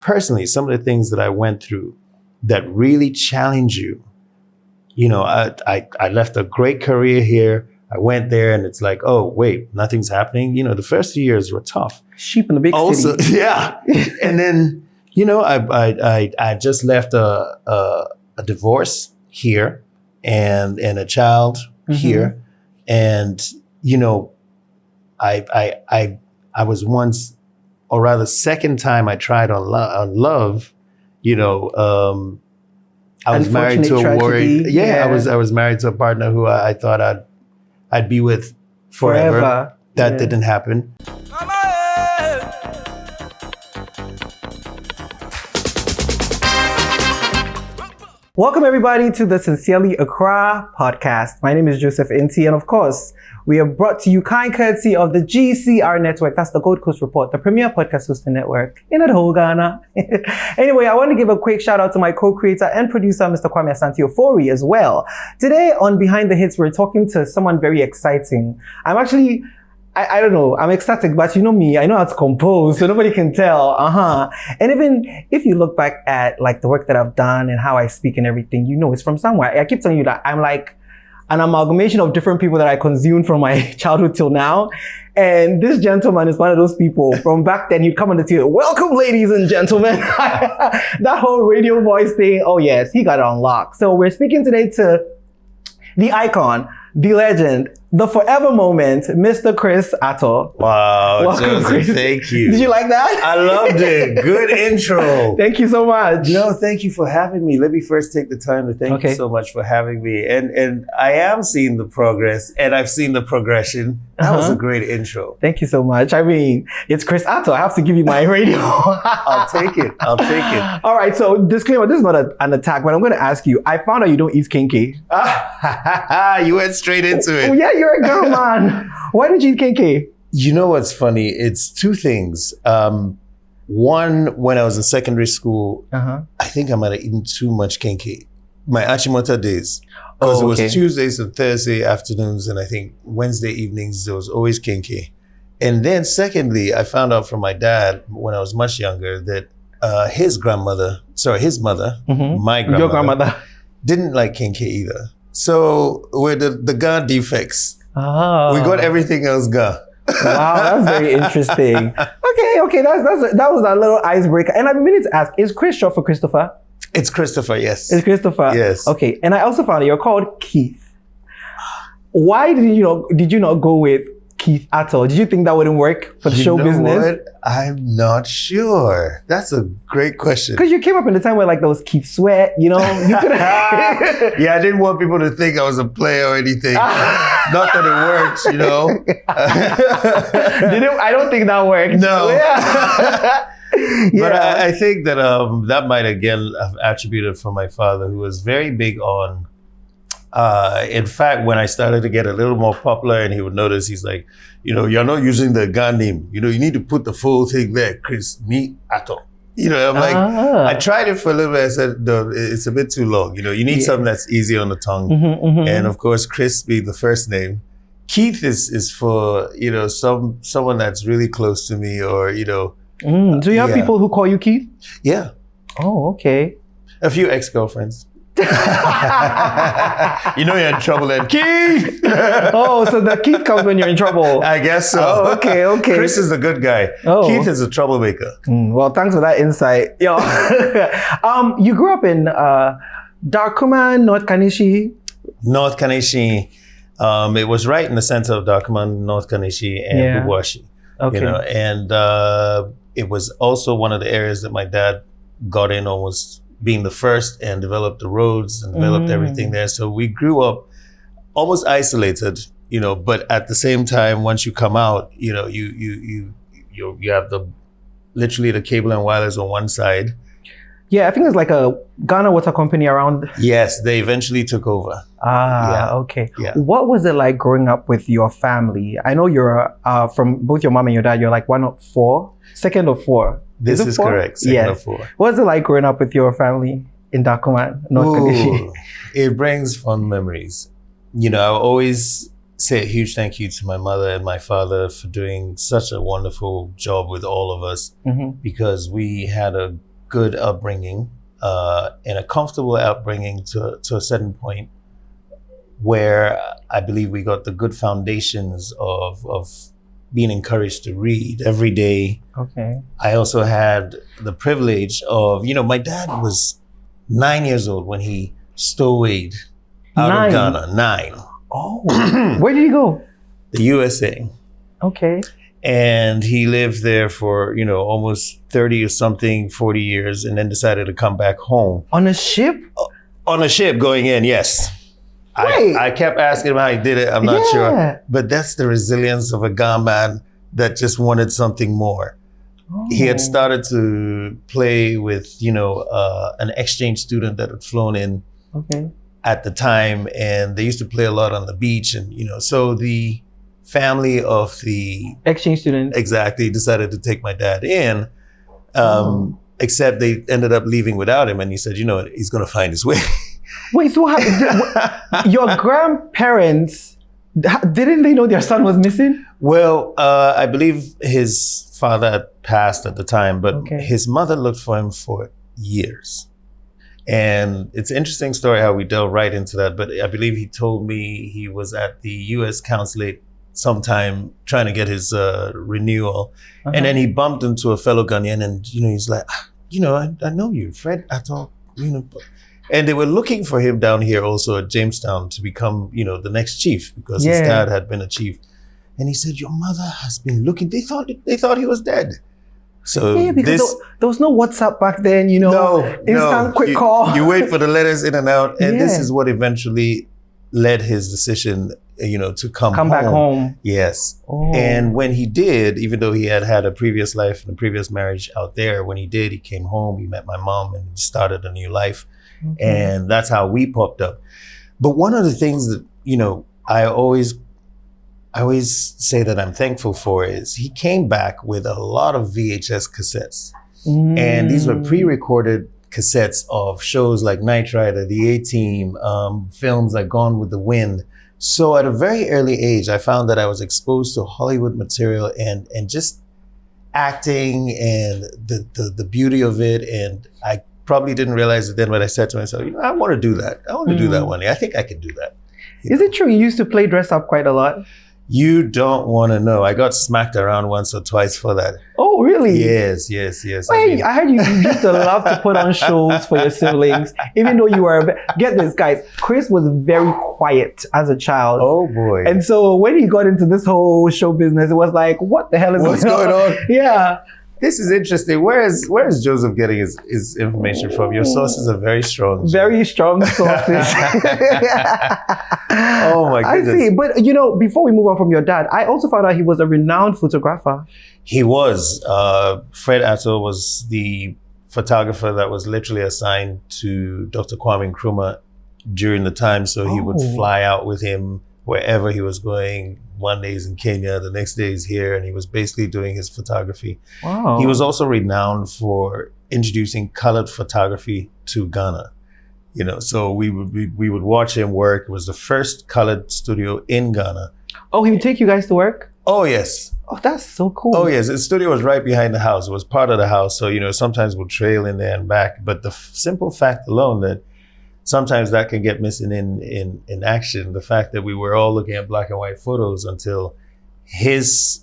personally, some of the things that I went through that really challenge you. I left a great career here. I went there and it's like, oh, wait, nothing's happening. The first few years were tough. Sheep in the big city. Yeah. And then, I just left a divorce here and a child here. And, I was once, or rather second time I tried on love, I was married to a warrior. Yeah, I was married to a partner who I thought I'd be with forever. That didn't happen. Welcome everybody to the Sincerely Accra podcast. My name is Joseph Inti, and of course, we are brought to you kind courtesy of the GCR network. That's the Gold Coast Report, the premier podcast hosting network in the whole Ghana. Anyway, I want to give a quick shout out to my co-creator and producer, Mr. Kwame Asante Ofori as well. Today on Behind the Hits, we're talking to someone very exciting. I don't know, I'm ecstatic, but you know me, I know how to compose, so nobody can tell. And even if you look back at like the work that I've done and how I speak and everything, it's from somewhere. I keep telling you that I'm like an amalgamation of different people that I consumed from my childhood till now. And this gentleman is one of those people. From back then, he'd come on the TV, welcome ladies and gentlemen. That whole radio voice thing, oh yes, he got it unlocked. So we're speaking today to the icon, the legend, the forever moment, Mr. Chris Attoh. Wow, welcome, Joseph, thank you. Did you like that? I loved it. Good intro. Thank you so much. No, thank you for having me. Let me first take the time to thank you so much for having me. And I am seeing the progress and I've seen the progression. That was a great intro. Thank you so much. I mean, it's Chris Attoh. I have to give you my radio. I'll take it. All right. So disclaimer, this is not an attack, but I'm going to ask you. I found out you don't eat kinky. You went straight into it. Oh, yeah, you're a girl, man. Why don't you eat kinky? You know what's funny? It's two things. One, when I was in secondary school, I think I might have eaten too much kinky. My Achimota days. Because it was Tuesdays and Thursday afternoons, and I think Wednesday evenings, there was always kinky. And then secondly, I found out from my dad when I was much younger that his mother, my grandmother, your grandmother, didn't like kinky either. So we're the Ga defects. We got everything else Ga. Wow, that's very interesting. Okay, that was a little icebreaker. And I've been meaning to ask, is Chris short for Christopher? It's Christopher, yes. It's Christopher? Yes. Okay, and I also found out you're called Keith. Why did you not go with Keith Attoh? Did you think that wouldn't work for the show business? What? I'm not sure. That's a great question. Because you came up in a time where like there was Keith Sweat, you could have... Yeah, I didn't want people to think I was a player or anything. Not that it works, I don't think that worked. No. Yeah. But I think that that might again have attributed from my father, who was very big on, in fact, when I started to get a little more popular and he would notice, he's like, you're not using the Ga name. You need to put the full thing there, Chris, me, Attoh. I'm like, I tried it for a little bit. I said, no, it's a bit too long. You need something that's easy on the tongue. And of course, Chris being the first name. Keith is for, someone that's really close to me or, Do you have people who call you Keith? Yeah. Oh, okay. A few ex-girlfriends. You're in trouble then. Keith! Oh, so the Keith comes when you're in trouble. I guess so. Oh, okay. Chris is a good guy. Oh. Keith is a troublemaker. Well, thanks for that insight. You grew up in Darkuman, North Kaneshie? North Kaneshie. It was right in the center of Darkuman, North Kaneshie, and Bubwashi. Okay. And it was also one of the areas that my dad got in on, was being the first and developed the roads and developed everything there. So we grew up almost isolated, but at the same time, once you come out, you have literally the cable and wireless on one side. Yeah, I think there's like a Ghana Water Company around. Yes, they eventually took over. Okay. Yeah. What was it like growing up with your family? I know you're from both your mom and your dad, you're like one of four, second of four. This is correct, second of four. What was it like growing up with your family in Darkuman, North Kaneshie? It brings fond memories. I always say a huge thank you to my mother and my father for doing such a wonderful job with all of us, because we had a good upbringing, and a comfortable upbringing to a certain point, where I believe we got the good foundations of being encouraged to read every day. Okay. I also had the privilege of, my dad was 9 years old when he stowed out of Ghana. 9. Oh, where did he go? The USA. Okay. And he lived there for, almost 30 or something, 40 years, and then decided to come back home. On a ship? On a ship going in, yes. Wait. I kept asking him how he did it. I'm not sure. But that's the resilience of a Ghan man that just wanted something more. Oh. He had started to play with, an exchange student that had flown in at the time. And they used to play a lot on the beach. And, so the family of the exchange student exactly decided to take my dad in. Except they ended up leaving without him. And he said, he's going to find his way. Wait, so your grandparents, didn't they know their son was missing? Well, I believe his father had passed at the time, but his mother looked for him for years. And it's an interesting story how we delved right into that. But I believe he told me he was at the U.S. consulate sometime trying to get his renewal. And then he bumped into a fellow Ghanaian and, he's like, I know you, Fred Attoh, And they were looking for him down here also at Jamestown to become, the next chief because his dad had been a chief. And he said, your mother has been looking. They thought he was dead. So because there was no WhatsApp back then, instant quick call. You wait for the letters in and out. And this is what eventually led his decision, to come back home. Yes. Oh. And when he did, even though he had a previous life and a previous marriage out there, when he did, he came home, he met my mom and started a new life. And that's how we popped up. But one of the things that, I always say that I'm thankful for is he came back with a lot of VHS cassettes. And these were pre-recorded cassettes of shows like Knight Rider, The A-Team, films like Gone with the Wind. So at a very early age, I found that I was exposed to Hollywood material and just acting and the beauty of it. And I probably didn't realize it then, but I said to myself, I want to do that. I want to do that one day. I think I can do that. Is it true you used to play dress up quite a lot? You don't want to know. I got smacked around once or twice for that. Oh, really? Yes. Wait, I heard you used to love to put on shows for your siblings, even though you were, get this, guys, Chris was very quiet as a child. Oh, boy. And so when he got into this whole show business, it was like, what the hell is going on? Yeah. This is interesting. Where is Joseph getting his information from? Your sources are very strong. Very strong sources. Oh my goodness. I see. But before we move on from your dad, I also found out he was a renowned photographer. He was. Fred Attoh was the photographer that was literally assigned to Dr. Kwame Nkrumah during the time. So he would fly out with him wherever he was going. One day he's in Kenya, the next day he's here, and he was basically doing his photography. Wow. He was also renowned for introducing colored photography to Ghana. So we would watch him work. It was the first colored studio in Ghana. Oh, he would take you guys to work? Oh, yes. Oh, that's so cool. Oh, yes. The studio was right behind the house. It was part of the house. So, sometimes we'll trail in there and back. But the simple fact alone that sometimes that can get missing in action. The fact that we were all looking at black and white photos until his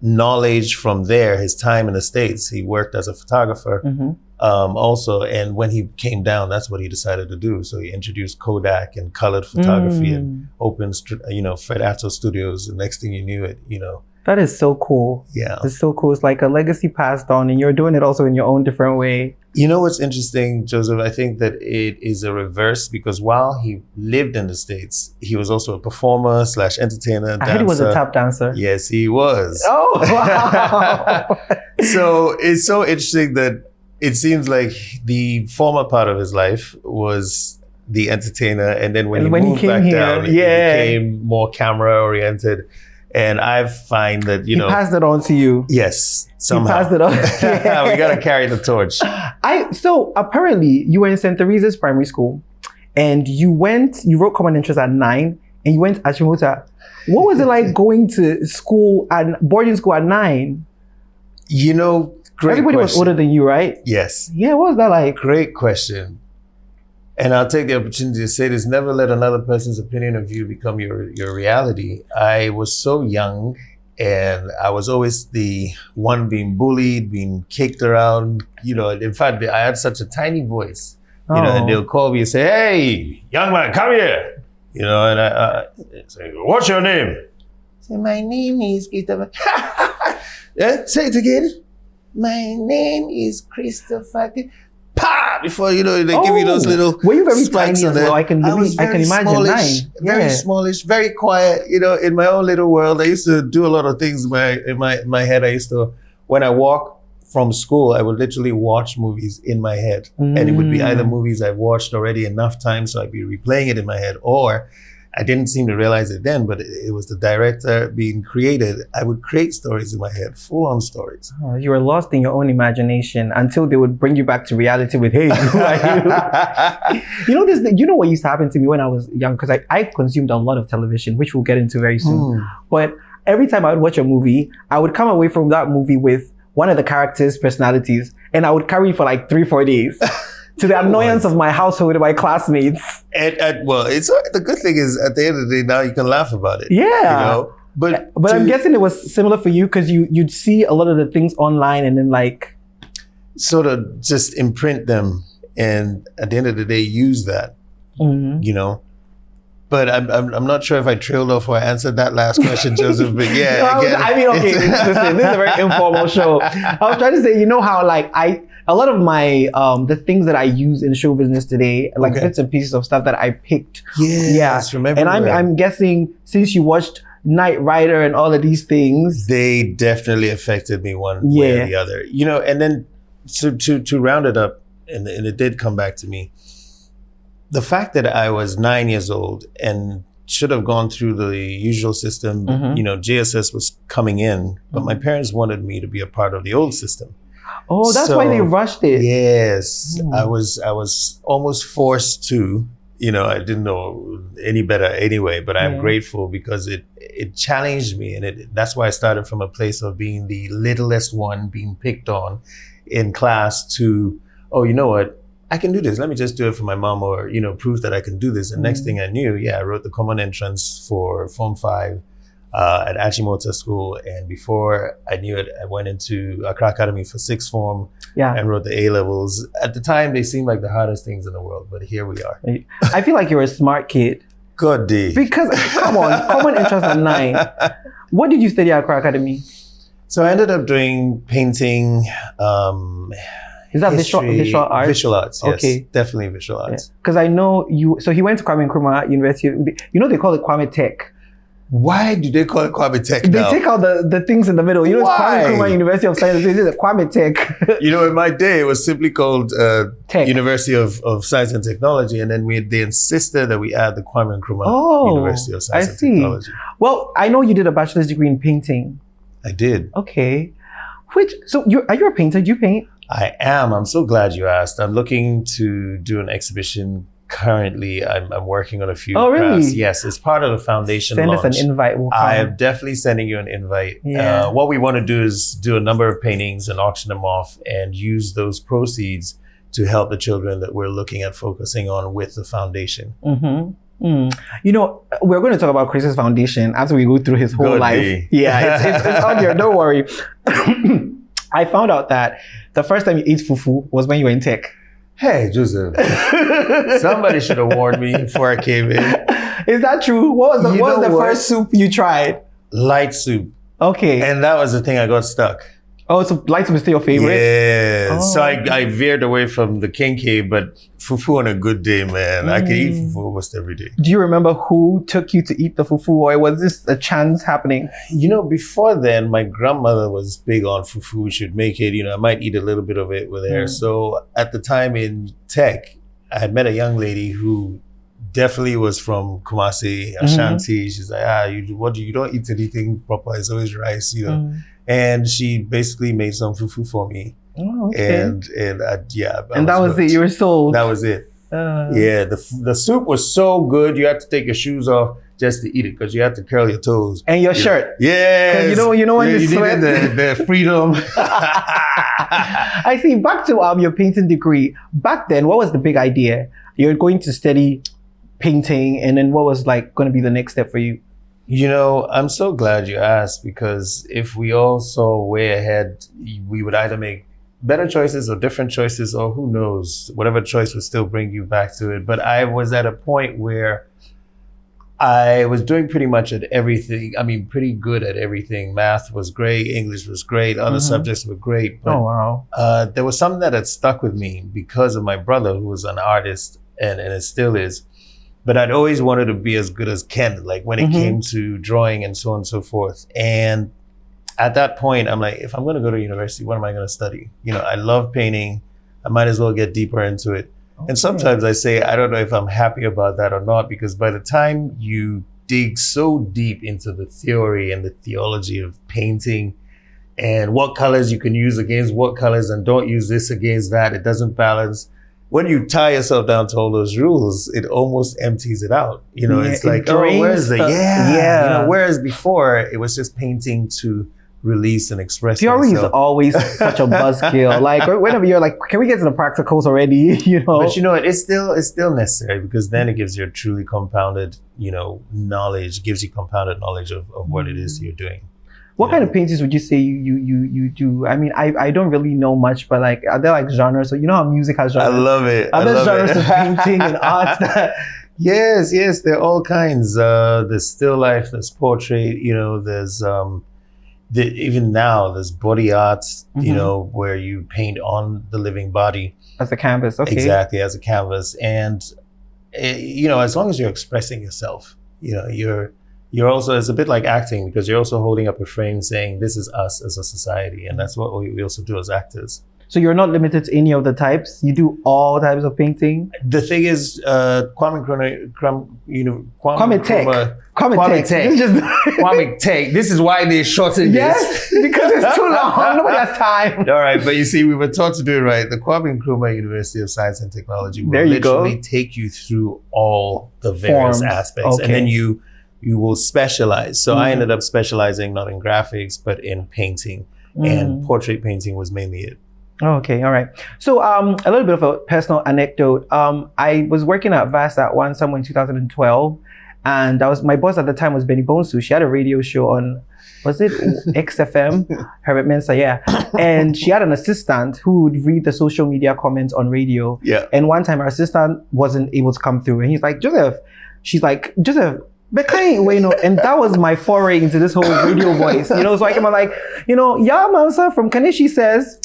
knowledge from there, his time in the States, he worked as a photographer also. And when he came down, that's what he decided to do. So he introduced Kodak and colored photography and opened, Fred Attoh Studios. The next thing you knew it, That is so cool. Yeah. It's so cool. It's like a legacy passed on and you're doing it also in your own different way. You know what's interesting, Joseph? I think that it is a reverse because while he lived in the States, he was also a performer / entertainer, dancer. I heard he was a tap dancer. Yes, he was. Oh, wow. So it's so interesting that it seems like the former part of his life was the entertainer. And then when he moved back down, he became more camera oriented. And I find that, he passed it on to you. Yes, somehow. He passed it on. Yeah. We got to carry the torch. So apparently you were in St. Teresa's primary school and you wrote common interest at 9 and you went to Achimota. What was it like going to school and boarding school at 9? Everybody was older than you, right? Yes. Yeah, what was that like? Great question. And I'll take the opportunity to say this: never let another person's opinion of you become your reality. I was so young, and I was always the one being bullied, being kicked around. In fact, I had such a tiny voice. And they'll call me and say, "Hey, young man, come here." And I say, "What's your name?" Say, "My name is Peter." Yeah, say it again. "My name is Christopher." Pa! Before they give you those little. Were you very tiny as well? I can imagine. Smallish, very smallish, very quiet. In my own little world, I used to do a lot of things in my head. I used to, when I walk from school, I would literally watch movies in my head, and it would be either movies I've watched already enough times, so I'd be replaying it in my head, or I didn't seem to realize it then, but it was the director being created. I would create stories in my head, full-on stories. Oh, you were lost in your own imagination until they would bring you back to reality with, "Hey, who are you?" You know what used to happen to me when I was young, because I consumed a lot of television, which we'll get into very soon. But every time I would watch a movie, I would come away from that movie with one of the characters' personalities, and I would carry it for like 3-4 days. To the annoyance of my household and my classmates. Well, the good thing is at the end of the day, now you can laugh about it. Yeah. But I'm guessing it was similar for you, because you'd see a lot of the things online and then like sort of just imprint them, and at the end of the day, use that. But I'm not sure if I trailed off or I answered that last question, Joseph. But yeah, again, okay. Listen, this is a very informal show. I was trying to say, how like a lot of my the things that I use in show business today, like bits and pieces of stuff that I picked. Yes, remember. And I'm guessing, since you watched Knight Rider and all of these things, they definitely affected me one way or the other. And then to round it up, and it did come back to me. The fact that I was 9 years old and should have gone through the usual system, JSS was coming in, but my parents wanted me to be a part of the old system. Oh, that's why they rushed it. Yes, I was almost forced to. I didn't know any better anyway, but I'm grateful because it challenged me, and that's why I started from a place of being the littlest one, being picked on in class, to, oh, you know what? I can do this. Let me just do it for my mom, or, prove that I can do this. And next thing I knew, I wrote the common entrance for Form 5 at Achimota School. And before I knew it, I went into Accra Academy for 6th form and wrote the A-levels. At the time, they seemed like the hardest things in the world, but here we are. I feel like you're a smart kid. Good day. Because, come on, common entrance at 9. What did you study at Accra Academy? So I ended up doing painting, is that visual arts? Visual arts, yes. Okay. Definitely visual arts. Because I know so he went to Kwame Nkrumah University. They call it Kwame Tech. Why do they call it Kwame Tech now? They take out the things in the middle. It's Kwame Nkrumah University of Science. It's Kwame Tech. In my day, it was simply called University of Science and Technology. And then they insisted that we add the Kwame Nkrumah University of Science and Technology. Well, I know you did a bachelor's degree in painting. I did. Okay. So are you a painter? Do you paint? I am. I'm so glad you asked. I'm looking to do an exhibition currently. I'm working on a few crafts. Really? Yes, it's part of the foundation launch. Send us an invite. I am definitely sending you an invite. Yeah. What we want to do is do a number of paintings and auction them off and use those proceeds to help the children that we're looking at focusing on with the foundation. We're going to talk about Chris's foundation as we go through his whole life. Yeah, it's on here. Don't worry. I found out that the first time you ate fufu was when you were in tech. Hey, Joseph. Somebody should have warned me before I came in. Is that true? What was the first soup you tried? Light soup. Okay. And that was the thing, I got stuck. Oh, so light soup is still your favorite? Yeah. Oh. So I veered away from the kinky, but fufu on a good day, man. I could eat fufu almost every day. Do you remember who took you to eat the fufu, or was this a chance happening? Before then, my grandmother was big on fufu. She'd make it, I might eat a little bit of it with her. So at the time in tech, I had met a young lady who definitely was from Kumasi, Ashanti. She's like, you don't eat anything proper. It's always rice, And she basically made some fufu for me. Oh, okay. And that was it. You were sold. That was it. Yeah, the soup was so good. You had to take your shoes off just to eat it because you had to curl your toes. And your shirt. Yeah. You know when you sweat. needed the freedom. I see. Back to your painting degree. Back then, what was the big idea? You're going to study painting, and then what was like going to be the next step for you? You know, I'm so glad you asked, because if we all saw way ahead, we would either make better choices or different choices, or who knows, whatever choice would still bring you back to it. But I was at a point where I was doing pretty much at everything. I mean, pretty good at everything. Math was great. English was great. Other subjects were great. But, oh, wow. There was something that had stuck with me because of my brother, who was an artist, and it still is. But I'd always wanted to be as good as Ken, like when it came to drawing and so on and so forth. And at that point, I'm like, if I'm going to go to university, what am I going to study? You know, I love painting. I might as well get deeper into it. Okay. And sometimes I say, I don't know if I'm happy about that or not, because by the time you dig so deep into the theory and the theology of painting and what colors you can use against what colors and don't use this against that, it doesn't balance. When you tie yourself down to all those rules, it almost empties it out. You know, it's like, oh, where's the, You know, whereas before it was just painting to release and express theory yourself. Is always such a buzzkill. Like whenever you're like, can we get to the practicals already? You know, but you know, it's still necessary, because then it gives you a truly compounded, you know, knowledge. Gives you compounded knowledge of what it is you're doing. What kind of paintings would you say you do? I mean, I don't really know much, but like, are there like genres? So you know how music has genres. I love it. Are there genres of painting and art that? Yes, there are all kinds. There's still life. There's portrait. You know, there's even now there's body art. You know, where you paint on the living body as a canvas. Okay. Exactly, as a canvas, and you know, as long as you're expressing yourself, you know, you're also, it's a bit like acting, because you're also holding up a frame saying, this is us as a society. And that's what we also do as actors. So you're not limited to any of the types? You do all types of painting? The thing is, Kwame Tech. This is why they shortened this. Yes, because it's too long. Nobody has time. All right, but you see, we were taught to do it right. The Kwame Nkrumah University of Science and Technology will literally take you through all the various aspects. And then you will specialize. So I ended up specializing not in graphics, but in painting, and portrait painting was mainly it. Oh, okay, all right. So a little bit of a personal anecdote. I was working at VAS at one somewhere in 2012, and my boss at the time was Benny Bonsu. She had a radio show on, was it XFM? Herbert Mensah, yeah. And she had an assistant who would read the social media comments on radio. Yeah. And one time her assistant wasn't able to come through, and he's like, Joseph. She's like, Joseph. But you know, and that was my foray into this whole radio voice, you know. So I came like, you know, yeah, Mansa from Kaneshi says,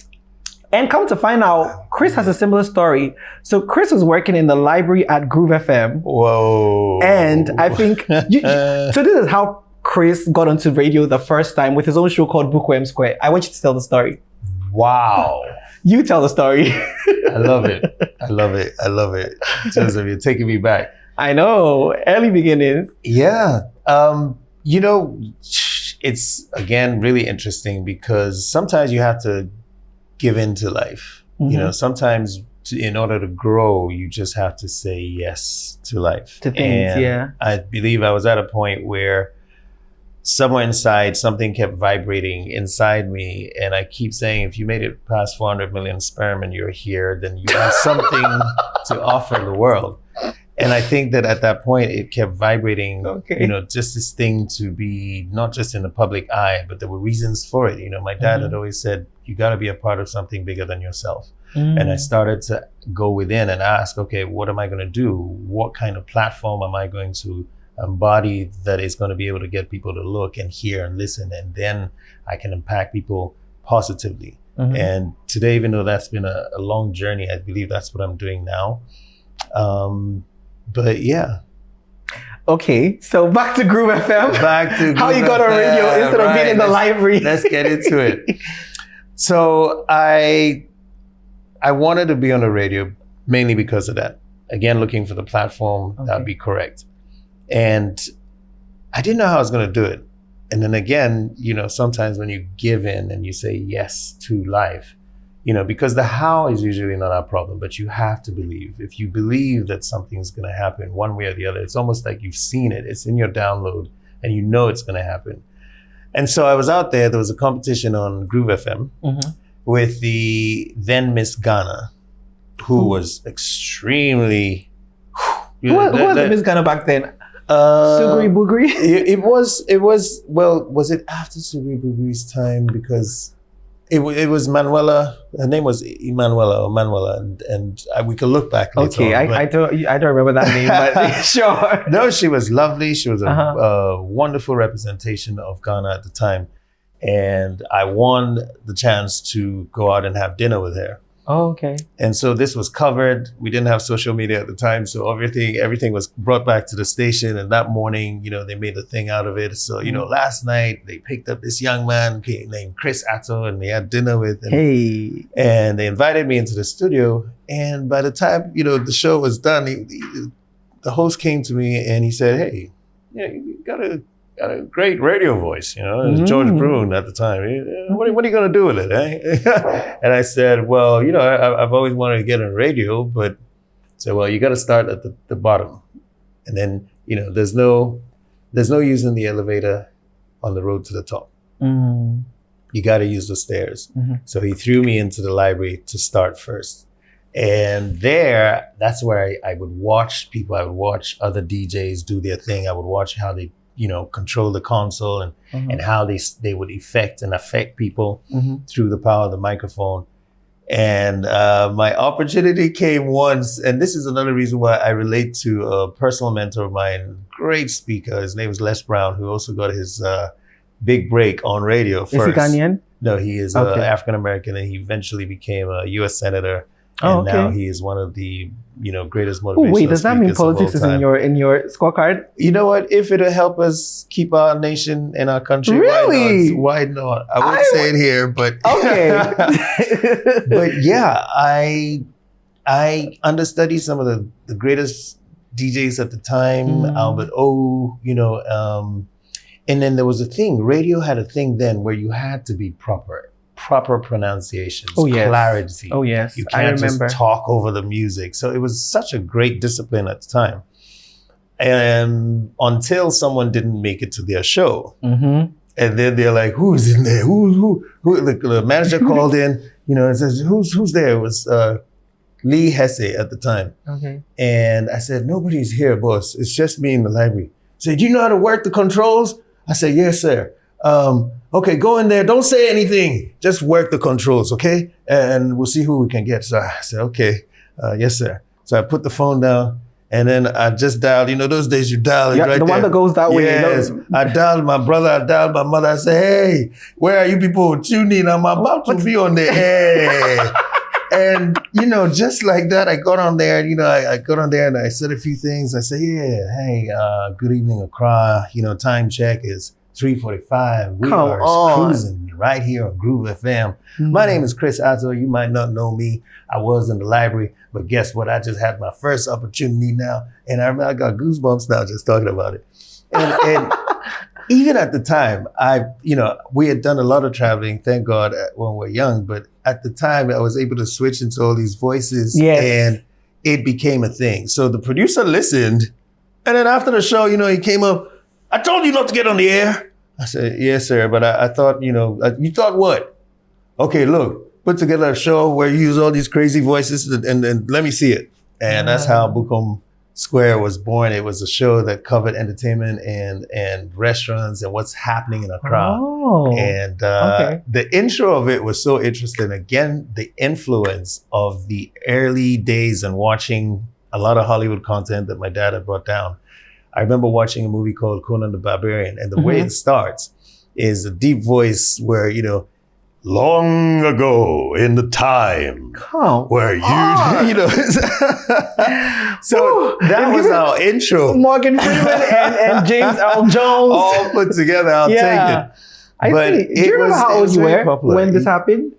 and come to find out, Chris has a similar story. So Chris was working in the library at Groove FM. Whoa! And I think so. This is how Chris got onto radio the first time with his own show called Bookworm Square. I want you to tell the story. Wow! You tell the story. I love it. Joseph, you're taking me back. I know, early beginnings. Yeah. You know, it's, again, really interesting, because sometimes you have to give in to life. You know, sometimes in order to grow, you just have to say yes to life. To things, and I believe I was at a point where somewhere inside, something kept vibrating inside me. And I keep saying, if you made it past 400 million sperm and you're here, then you have something to offer the world. And I think that at that point, it kept vibrating, you know, just this thing to be not just in the public eye, but there were reasons for it. You know, my dad had always said, you got to be a part of something bigger than yourself. And I started to go within and ask, okay, what am I going to do? What kind of platform am I going to embody that is going to be able to get people to look and hear and listen? And then I can impact people positively. And today, even though that's been a long journey, I believe that's what I'm doing now. But yeah. Okay, so back to Groove FM. How you got on radio instead of being in the library. Let's get into it. So I wanted to be on the radio mainly because of that. Again, looking for the platform that would be correct. And I didn't know how I was going to do it. And then again, you know, sometimes when you give in and you say yes to life, because the how is usually not our problem, but you have to believe. If you believe that something's going to happen one way or the other, it's almost like you've seen it. It's in your download and you know it's going to happen. And so I was out there. There was a competition on Groove FM with the then Miss Ghana, who was extremely... Who was the Miss Ghana back then? Sugri Bugri? It was, well, was it after Sugri Bugri's time? Because it was Manuela. Her name was Manuela, and we could look back later okay, on, I don't remember that name, but sure. No, she was lovely. She was a wonderful representation of Ghana at the time. And I won the chance to go out and have dinner with her. Oh, okay. And so this was covered. We didn't have social media at the time, so everything was brought back to the station. And that morning, they made a thing out of it. So, last night they picked up this young man named Chris Attoh, and they had dinner with him. Hey. And they invited me into the studio. And by the time, the show was done, the host came to me and he said, "Hey, you got a great radio voice, It was George Brune at the time. What are you going to do with it, eh?" And I said, "Well, I've always wanted to get on radio, but," said, "well, you got to start at the bottom. And then, there's no using the elevator on the road to the top. You got to use the stairs." So he threw me into the library to start first. And that's where I would watch people. I would watch other DJs do their thing. I would watch how they control the console and how they would affect people through the power of the microphone. And my opportunity came once, and this is another reason why I relate to a personal mentor of mine, great speaker. His name is Les Brown, who also got his big break on radio first. Is he Ghanaian? No, he is African-American, and he eventually became a U.S. Senator. And now he is one of the greatest motivational wait, does that mean politics is in your scorecard? You know what? If it'll help us keep our nation and our country, really? Why not? I won't say it here, but okay. But yeah, I understudied some of the greatest DJs at the time, Albert O. And then there was a thing. Radio had a thing then where you had to be proper pronunciations, clarity. Oh yes, you can't just talk over the music. So it was such a great discipline at the time, and until someone didn't make it to their show, and then they're like, "Who's in there? Who?" The manager called in, and says, "Who's there?" It was Lee Hesse at the time. Okay, and I said, "Nobody's here, boss. It's just me in the library." He said, "Do you know how to work the controls?" I said, "Yes, sir." Okay, go in there. Don't say anything. Just work the controls, okay? And we'll see who we can get. So I said, "Okay, yes, sir." So I put the phone down, and then I just dialed. Those days you dial it right there. The one that goes that way. Yes. I dialed my brother. I dialed my mother. I said, "Hey, where are you people tuning in? I'm about to be on the air." And, just like that, I got on there, I got on there and I said a few things. I said, "Yeah, hey, good evening, Accra. Time check is 3:45. We are cruising right here on Groove FM. My name is Chris Attoh. You might not know me. I was in the library, but guess what? I just had my first opportunity now, and I got goosebumps now just talking about it." And even at the time, we had done a lot of traveling, thank God, when we were young. But at the time, I was able to switch into all these voices, and it became a thing. So the producer listened, and then after the show, he came up. "I told you not to get on the air." I said, "Yes, sir, but I thought, you thought what?" "Okay, look, put together a show where you use all these crazy voices and let me see it." And that's how Bukom Square was born. It was a show that covered entertainment and restaurants and what's happening in Accra. And the intro of it was so interesting. Again, the influence of the early days and watching a lot of Hollywood content that my dad had brought down. I remember watching a movie called Conan the Barbarian, and the way it starts is a deep voice where, long ago in the time where so that was our intro. Morgan Freeman and James Earl Jones all put together. I'll take it. But do you remember how old you were when this happened?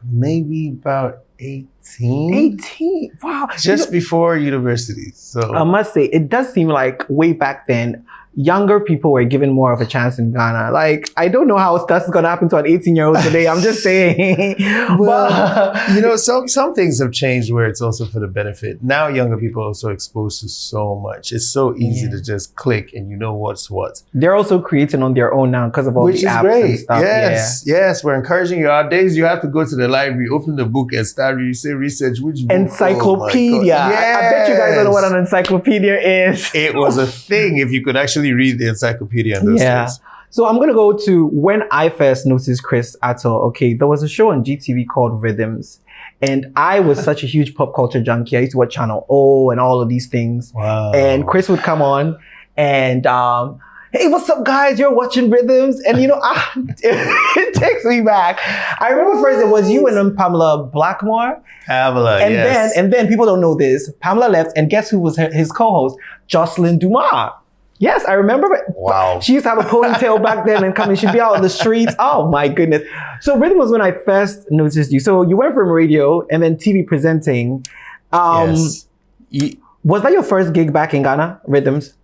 Maybe about 18. 18. Wow. Just before university. So I must say, it does seem like way back then, younger people were given more of a chance in Ghana. Like, I don't know how that's going to happen to an 18-year-old today. I'm just saying. Well, some things have changed where it's also for the benefit. Now younger people are also exposed to so much. It's so easy to just click and you know what's what. They're also creating on their own now because of all the apps and stuff. Yes, we're encouraging you. Our days, you have to go to the library, open the book and start research which book. Encyclopedia. Yes. I bet you guys don't know what an encyclopedia is. It was a thing if you could actually read the encyclopedia in those days. So I'm going to go to when I first noticed Chris Attoh. Okay, there was a show on GTV called Rhythms. And I was such a huge pop culture junkie. I used to watch Channel O and all of these things. Wow. And Chris would come on and, hey, what's up, guys? You're watching Rhythms. And, it takes me back. I remember first it was you and then Pamela Blackmore. And then people don't know this. Pamela left, and guess who was his co-host? Jocelyn Dumas. Yes, I remember it. Wow. She used to have a ponytail back then and she'd be out on the streets. Oh my goodness. So Rhythm was when I first noticed you. So you went from radio and then TV presenting. Yes. Was that your first gig back in Ghana, Rhythms?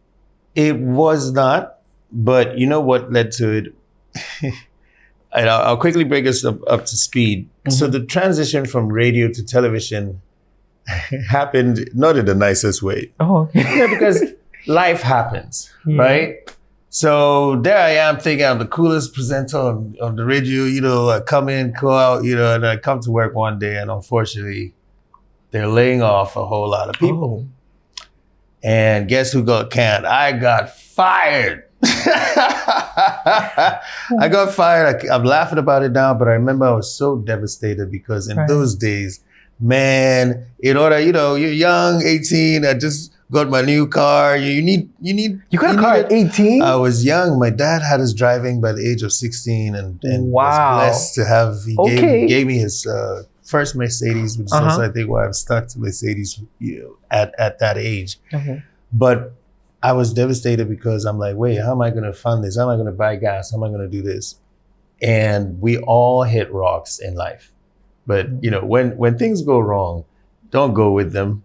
It was not, but you know what led to it? And I'll quickly bring us up to speed. Mm-hmm. So the transition from radio to television happened not in the nicest way. Oh, okay. Yeah, because life happens, right? So there I am thinking I'm the coolest presenter on the radio, I come in, go out, and I come to work one day and unfortunately they're laying off a whole lot of people. Oh. And guess who got canned? I got fired. I got fired. I'm laughing about it now, but I remember I was so devastated because in those days, man, you're young, 18, I just got my new car. You got a car at 18? I was young. My dad had us driving by the age of 16 and wow. was blessed to have, he gave me his first Mercedes, which is also, I think, why I'm stuck to Mercedes at that age. But I was devastated because I'm like, wait, how am I going to fund this? How am I going to buy gas? How am I going to do this? And we all hit rocks in life. But, when things go wrong, don't go with them.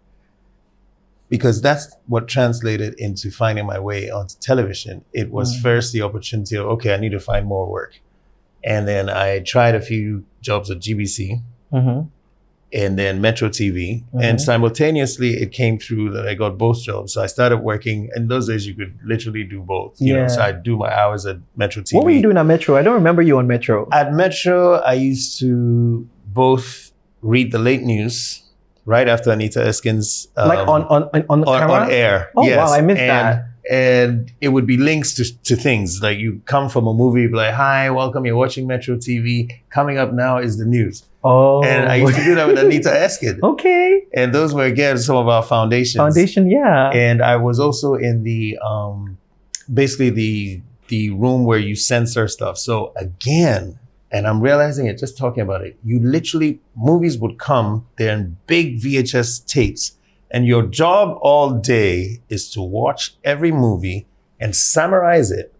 Because that's what translated into finding my way onto television. It was first the opportunity of, okay, I need to find more work. And then I tried a few jobs at GBC and then Metro TV. And simultaneously, it came through that I got both jobs. So I started working. In those days, you could literally do both. So I'd do my hours at Metro TV. What were you doing at Metro? I don't remember you on Metro. At Metro, I used to both read the late news right after Anita Eskin's like on camera? On air. Oh, yes. Wow, I missed that. And it would be links to things. Like you come from a movie, be like, hi, welcome, you're watching Metro TV. Coming up now is the news. Oh. And I used to do that with Anita Eskin. Okay. And those were, again, some of our foundations. Foundation, yeah. And I was also in the, basically the room where you censor stuff. So again, and I'm realizing it just talking about it, movies would come, they're in big VHS tapes, and your job all day is to watch every movie and summarize it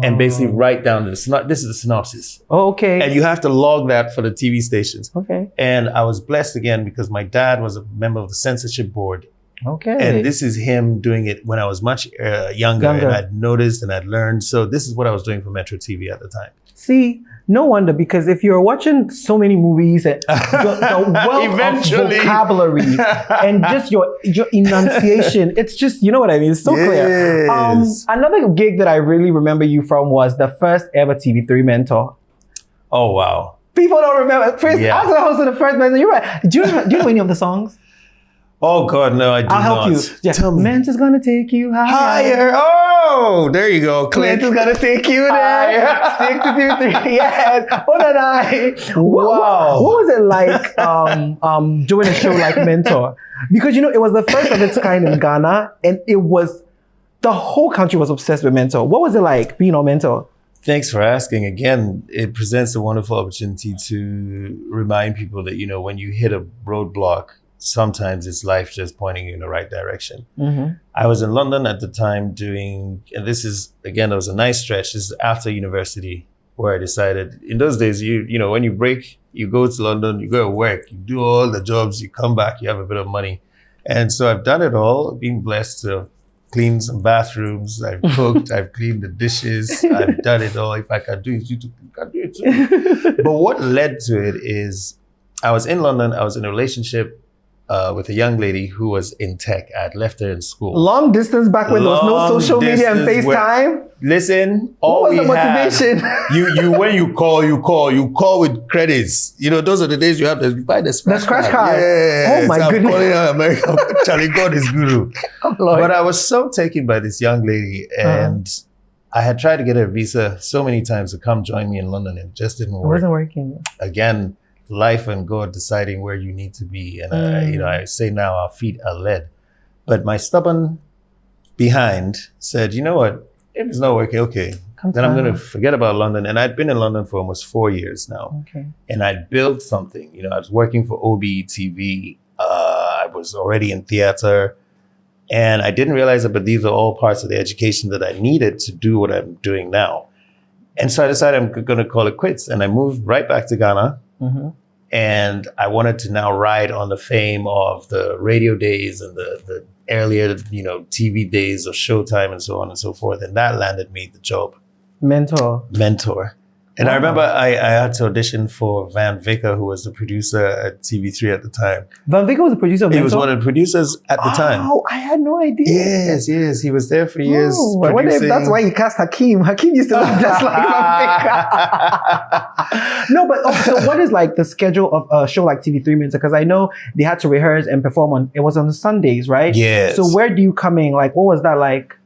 and basically write down this is the synopsis. Oh, okay. And you have to log that for the TV stations. Okay. And I was blessed again because my dad was a member of the censorship board. Okay. And this is him doing it when I was much younger, and I'd noticed and I'd learned. So this is what I was doing for Metro TV at the time. See, no wonder, because if you're watching so many movies, the wealth of vocabulary and just your enunciation, it's just, you know what I mean? It's so clear. Another gig that I really remember you from was the first ever TV3 mentor. Oh, wow. People don't remember. First, I was the host of the first mentor. You're right. Do you know any of the songs? Oh, God, no, I do not. I'll help you. Yeah. Tell me. Mentor's gonna take you higher. Oh, there you go. Mentor's gonna take you there. Stick to TV3. Yes. What did I? Wow. What was it like doing a show like Mentor? Because, it was the first of its kind in Ghana, and the whole country was obsessed with Mentor. What was it like being on Mentor? Thanks for asking. Again, it presents a wonderful opportunity to remind people that, when you hit a roadblock, sometimes it's life just pointing you in the right direction. I was in London at the time doing, and this is, again, it was a nice stretch. This is after university where I decided, in those days, when you break, you go to London, you go to work, you do all the jobs, you come back, you have a bit of money. And so I've done it all, being blessed to cleaned some bathrooms, I've cooked, I've cleaned the dishes, I've done it all. If I can do it, you can do it too. But what led to it is I was in London, I was in a relationship with a young lady who was in tech. I'd left her in school. Long distance back when there was no social media and FaceTime. Listen, all what was the motivation? You when you call with credits. You know, those are the days you have to buy the scratch card. Yes, oh my goodness. I'm calling her American. Charlie, God is guru. Oh, but I was so taken by this young lady, and I had tried to get her visa so many times to come join me in London, and it just didn't work. It wasn't working. Again, life and God deciding where you need to be. And I say now our feet are led. But my stubborn behind said, you know what? If it's not working, okay. Then I'm going to forget about London. And I'd been in London for almost 4 years now. Okay. And I'd built something. You know, I was working for OB TV. I was already in theater. And I didn't realize it, but these are all parts of the education that I needed to do what I'm doing now. And so I decided I'm going to call it quits. And I moved right back to Ghana. And I wanted to now ride on the fame of the radio days and the earlier, you know, TV days of Showtime and so on and so forth. And that landed me the job. Mentor. And I remember I had to audition for Van Vicker, who was the producer at TV3 at the time. Van Vicker was the producer of Mentor? He was one of the producers at the time. Oh, I had no idea. Yes. He was there for years. I wonder if that's why he cast Hakeem. Hakeem used to look just like Van Vicker. No, but so what is like the schedule of a show like TV3 Mentor? Because I know they had to rehearse and perform it was on Sundays, right? Yes. So where do you come in? Like, what was that like?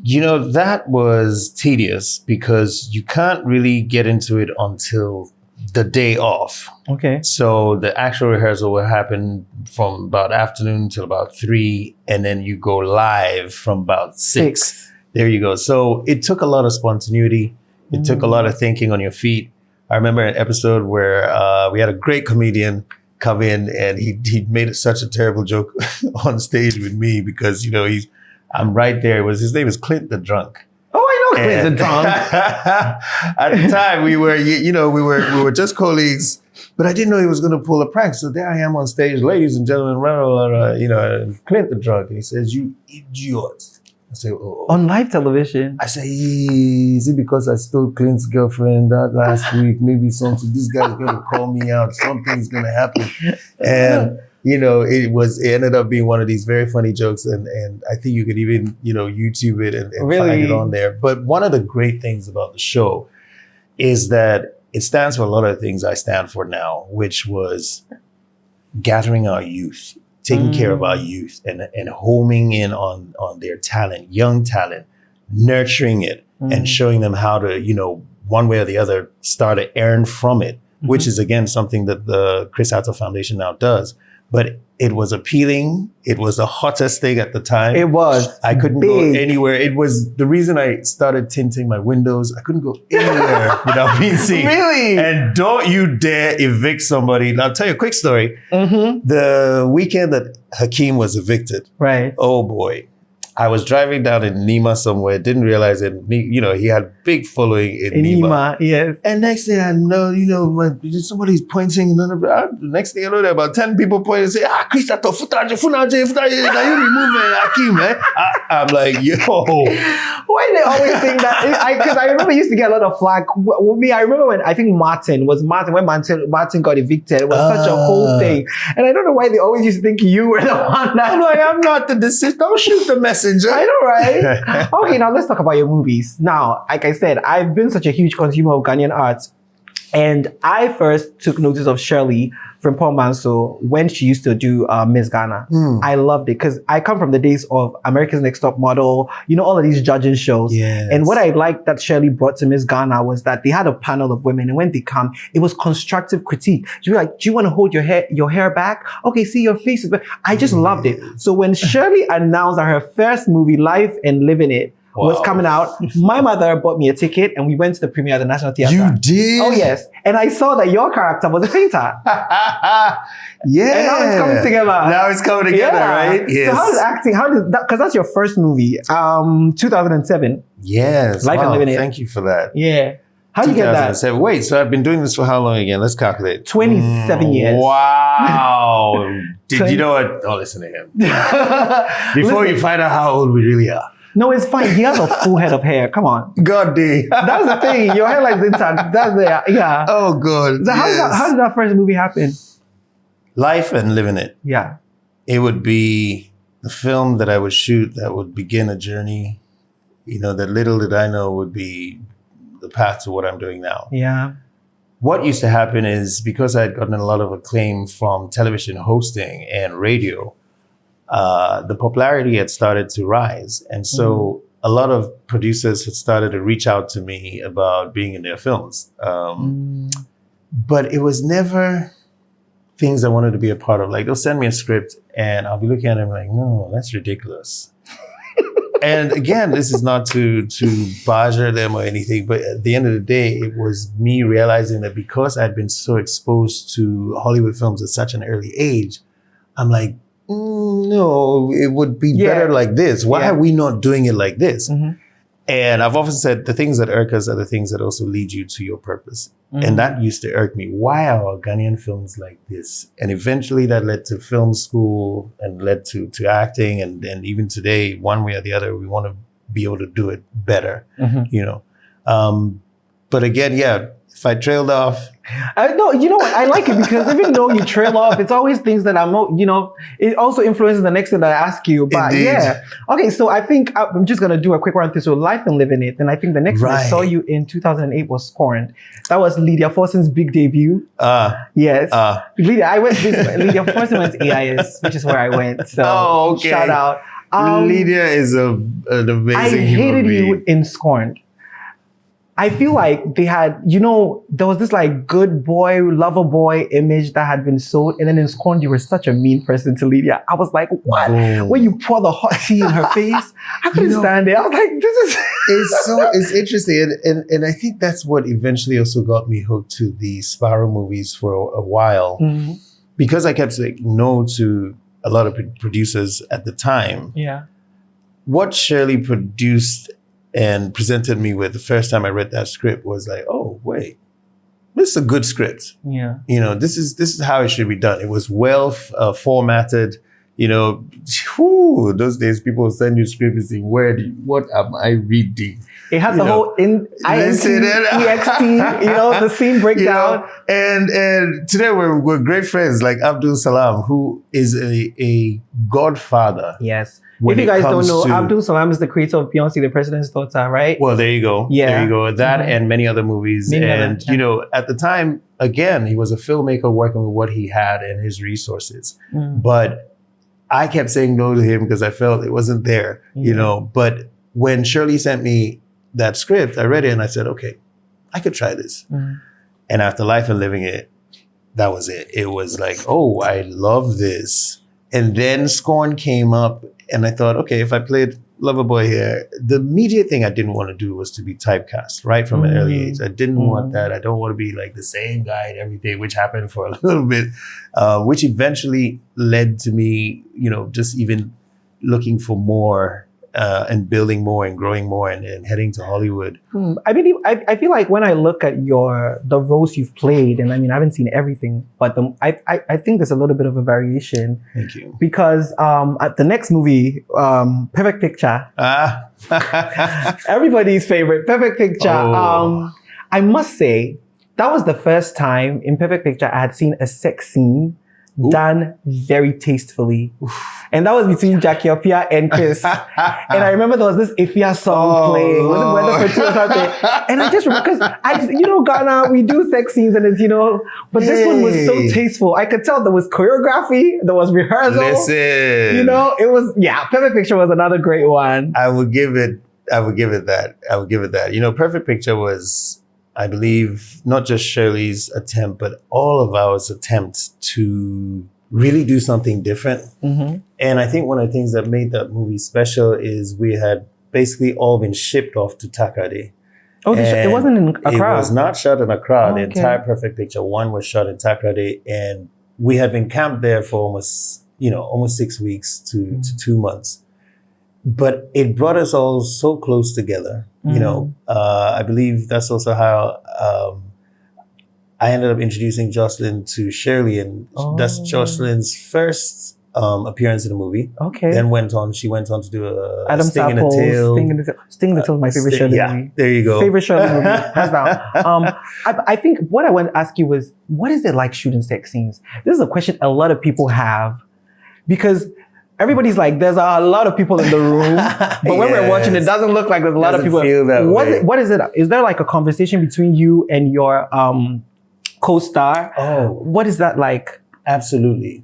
You know, that was tedious because you can't really get into it until the day off. Okay. So the actual rehearsal will happen from about afternoon till about 3, and then you go live from about 6. There you go. So it took a lot of spontaneity. It took a lot of thinking on your feet. I remember an episode where we had a great comedian come in, and he made such a terrible joke on stage with me because, you know, I'm right there. His name is Clint the Drunk. Oh, I know Clint the Drunk. At the time, we were just colleagues, but I didn't know he was going to pull a prank. So there I am on stage, ladies and gentlemen, Clint the Drunk. And he says, "You idiot." I say, "Oh." On live television. I say, "Is it because I stole Clint's girlfriend that last week? Maybe something. This guy's going to call me out. Something's going to happen." And you know, it ended up being one of these very funny jokes, and I think you could even, you know, YouTube it and find it on there. But one of the great things about the show is that it stands for a lot of things I stand for now, which was gathering our youth, taking care of our youth, and homing in on their talent, young talent, nurturing it, and showing them how to, you know, one way or the other, start to earn from it, which is, again, something that the Chris Attoh Foundation now does. But it was appealing. It was the hottest thing at the time. It was. I couldn't go anywhere. It was the reason I started tinting my windows. I couldn't go anywhere without being seen. Really? And don't you dare evict somebody. And I'll tell you a quick story. The weekend that Hakeem was evicted. Right. Oh boy. I was driving down in Nima somewhere, didn't realize it. You know, he had big following in Nima. Yes. And next thing I know, you know, when somebody's pointing, next thing I know, there are about 10 people pointing and say, Chris Attoh, funaje, now you remove Hakeem, eh? I'm like, yo. Why do they always think that? Because I remember I used to get a lot of flack with me. I remember when I think Martin, when Martin got evicted, it was such a whole thing. And I don't know why they always used to think you were the one that. I'm like, I'm not the decision. Don't shoot the messenger. I know, right? Okay, now let's talk about your movies. Now, like I said, I've been such a huge consumer of Ghanaian arts. And I first took notice of Shirley from Paul Manso when she used to do Miss Ghana. I loved it because I come from the days of America's Next Top Model, you know, all of these judging shows. Yes. And what I liked that Shirley brought to Miss Ghana was that they had a panel of women, and when they come, it was constructive critique. She'd be like, do you want to hold your hair back? Okay, see your face is back. I just loved it. So when Shirley announced that her first movie, Life and Living It, was coming out, my mother bought me a ticket and we went to the premiere at the National Theatre. You did? Oh, yes. And I saw that your character was a painter. Yeah. And now it's coming together. Now it's coming together, right? Yes. So how does that, because that's your first movie, 2007. Yes. Life and Living It. Thank you for that. Yeah. How did you get that? Wait, so I've been doing this for how long again? Let's calculate. 27 years. Wow. You know what? Don't listen to him. Before you find out how old we really are. No, it's fine. He has a full head of hair. Come on. God damn. That's the thing. Your hairline's intact. That's there. Yeah. Oh, God. So how did that first movie happen? Life and living it. Yeah. It would be the film that I would shoot that would begin a journey, that little did I know would be the path to what I'm doing now. Yeah. What used to happen is because I had gotten a lot of acclaim from television hosting and radio, the popularity had started to rise. And so a lot of producers had started to reach out to me about being in their films. But it was never things I wanted to be a part of. Like, they'll send me a script and I'll be looking at it and like, no, that's ridiculous. And again, this is not to badger them or anything, but at the end of the day, it was me realizing that because I'd been so exposed to Hollywood films at such an early age, I'm like, no, it would be better like this. Why are we not doing it like this? Mm-hmm. And I've often said the things that irk us are the things that also lead you to your purpose. Mm-hmm. And that used to irk me. Why are our Ghanaian films like this? And eventually that led to film school and led to acting. And even today, one way or the other, we want to be able to do it better, But again, if I trailed off. No, you know what? I like it because even though you trail off, it's always things that it also influences the next thing that I ask you. But Indeed. Yeah. Okay, so I think I'm just going to do a quick run through. So Life and Living It. And I think the next one I saw you in 2008 was Scorned. That was Lydia Forson's big debut. Yes. Lydia Forson went to AIS, which is where I went. So shout out. Lydia is an amazing human being. I hated you in Scorned. I feel like they had, there was this like good boy, lover boy image that had been sold. And then in Scorned, you were such a mean person to Lydia. I was like, what? Boom. When you pour the hot tea in her face, I couldn't stand it. I was like, this is... It's interesting. And I think that's what eventually also got me hooked to the Sparrow movies for a while. Mm-hmm. Because I kept saying no to a lot of producers at the time. Yeah. What Shirley produced and presented me with the first time I read that script was like, oh, wait, this is a good script. Yeah. This is how it should be done. It was well formatted. Those days people will send you scripts and say, what am I reading? It had the whole EXT, the scene breakdown. And today we're great friends like Abdul Salam, who is a godfather. Yes. If you guys don't know, Abdul Salam is the creator of Beyoncé, the President's Daughter, right? Well, there you go. Yeah. There you go. That and many other movies. At the time, again, he was a filmmaker working with what he had and his resources. Mm. But I kept saying no to him because I felt it wasn't there, But when Shirley sent me that script, I read it and I said, okay, I could try this. Mm. And after Life and Living It, that was it. It was like, oh, I love this. And then Scorn came up. And I thought, okay, if I played Loverboy here, the immediate thing I didn't want to do was to be typecast right from an early age. I didn't want that. I don't want to be like the same guy and everything, which happened for a little bit, which eventually led to me, just even looking for more and building more and growing more and heading to Hollywood. I feel like when I look at the roles you've played, and I haven't seen everything, but I think there's a little bit of a variation. Thank you. Because at the next movie, Perfect Picture, everybody's favorite, Perfect Picture. I must say, that was the first time in Perfect Picture I had seen a sex scene done very tastefully. And that was between Jackie Opia and Chris. And I remember there was this Ifya song playing. Was it Weather for Two or something? And I just remember, because Ghana, we do sex scenes and it's, but this one was so tasteful. I could tell there was choreography, there was rehearsal. Listen. It was, Perfect Picture was another great one. I would give it that. Perfect Picture was, I believe, not just Shirley's attempt, but all of ours attempts to really do something different. Mm-hmm. And I think one of the things that made that movie special is we had basically all been shipped off to Takoradi. Oh, it wasn't in Accra? It was not shot in Accra. The entire Perfect Picture 1 was shot in Takoradi, and we had been camped there for almost 6 weeks to 2 months. But it brought us all so close together. I believe that's also how I ended up introducing Jocelyn to Shirley, and that's Jocelyn's first appearance in a movie. Okay. Then she went on to do a Adam Sting in the Sapples, Tail. Sting in the Tail is my favorite Shirley movie. There you go. Favorite Shirley movie. Hands down. I think what I want to ask you was, what is it like shooting sex scenes? This is a question a lot of people have, because everybody's like, there's a lot of people in the room, but when we're watching, it doesn't look like there's a lot of people. Feel that way. What is it? Is there like a conversation between you and your co-star? Oh, what is that like? Absolutely.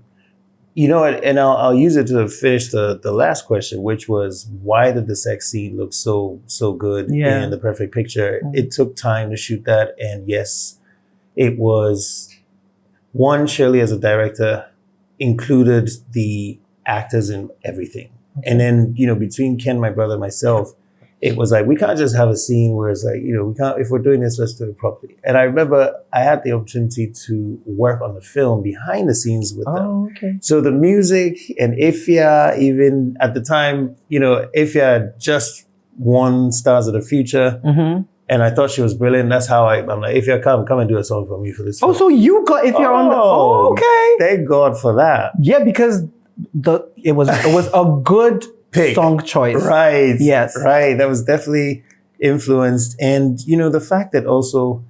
You know, and I'll use it to finish the last question, which was, why did the sex scene look so good in The Perfect Picture? It took time to shoot that, and yes, it was one. Shirley, as a director, included the actors in everything, and then between Ken, my brother, and myself, it was like, we can't just have a scene where it's like, we can't, if we're doing this, let's do it properly. And I remember I had the opportunity to work on the film behind the scenes with them. Okay. So the music and Ifya, even at the time, Ifya had just won Stars of the Future. Mm-hmm. And I thought she was brilliant. That's how I'm like, Ifya, come and do a song for me for this film. Oh, so you got Ifya on the... Oh, okay. Thank God for that. Yeah, because it was a good... song choice. Right. Yes. Right. That was definitely influenced. And, the fact that also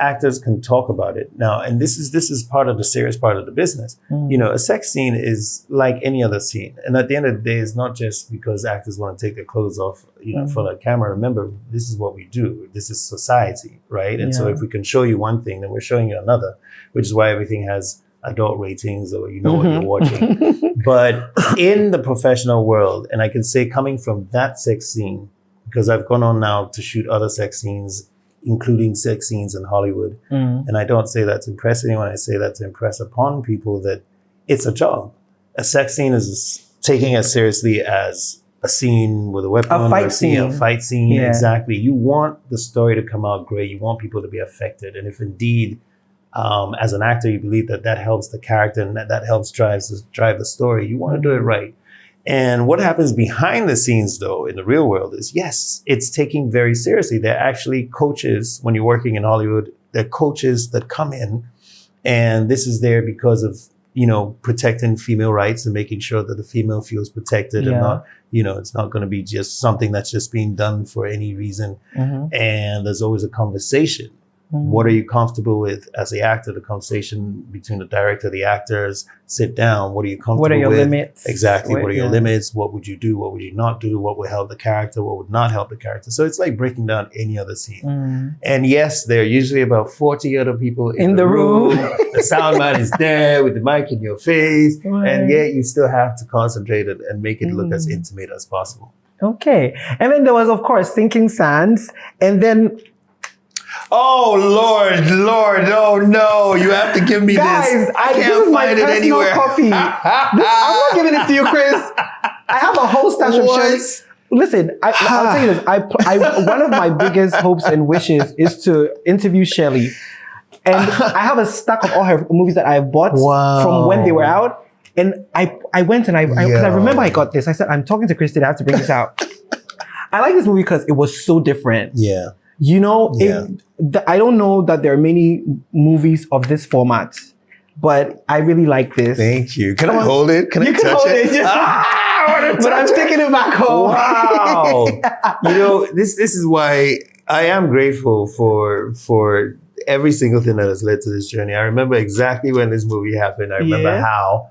actors can talk about it now, and this is part of the serious part of the business. A sex scene is like any other scene. And at the end of the day, it's not just because actors want to take their clothes off, for the camera. Remember, this is what we do. This is society, right? And so if we can show you one thing, then we're showing you another, which is why everything has adult ratings, or what you're watching. But in the professional world, and I can say, coming from that sex scene, because I've gone on now to shoot other sex scenes, including sex scenes in Hollywood. And I don't say that to impress anyone. I say that to impress upon people that it's a job. A sex scene is taking as seriously as a scene with a weapon, a fight scene. Yeah. Exactly. You want the story to come out great. You want people to be affected. And if indeed, as an actor, you believe that helps the character and that helps drive the story, you want to do it right. And what happens behind the scenes, though, in the real world is, yes, it's taken very seriously. They're actually coaches. When you're working in Hollywood, they're coaches that come in, and this is there because of, protecting female rights and making sure that the female feels protected and not, it's not going to be just something that's just being done for any reason. And there's always a conversation. What are you comfortable with as the actor? The conversation between the director, the actors, sit down. What are you comfortable with? What are your limits? Exactly. What are your limits? What would you do? What would you not do? What would help the character? What would not help the character? So it's like breaking down any other scene. And yes, there are usually about 40 other people in the room. The sound man is there with the mic in your face. And yet you still have to concentrate and make it look as intimate as possible. Okay. And then there was, of course, Sinking Sands. And then... Oh, Lord, oh no, you have to give me Guys, this. I can't find it anywhere. Copy. I'm not giving it to you, Chris. I have a whole stash of shirts. Listen, I'll tell you this. One of my biggest hopes and wishes is to interview Shirley. And I have a stack of all her movies that I've bought from when they were out. And I went and because I remember I got this. I said, I'm talking to Chris today, I have to bring this out. I like this movie because it was so different. Yeah. I don't know that there are many movies of this format, but I really like this. Thank you. Can I hold it? Can I touch it? But I'm taking it back home. Wow. This is why I am grateful for every single thing that has led to this journey. I remember exactly when this movie happened. I remember how.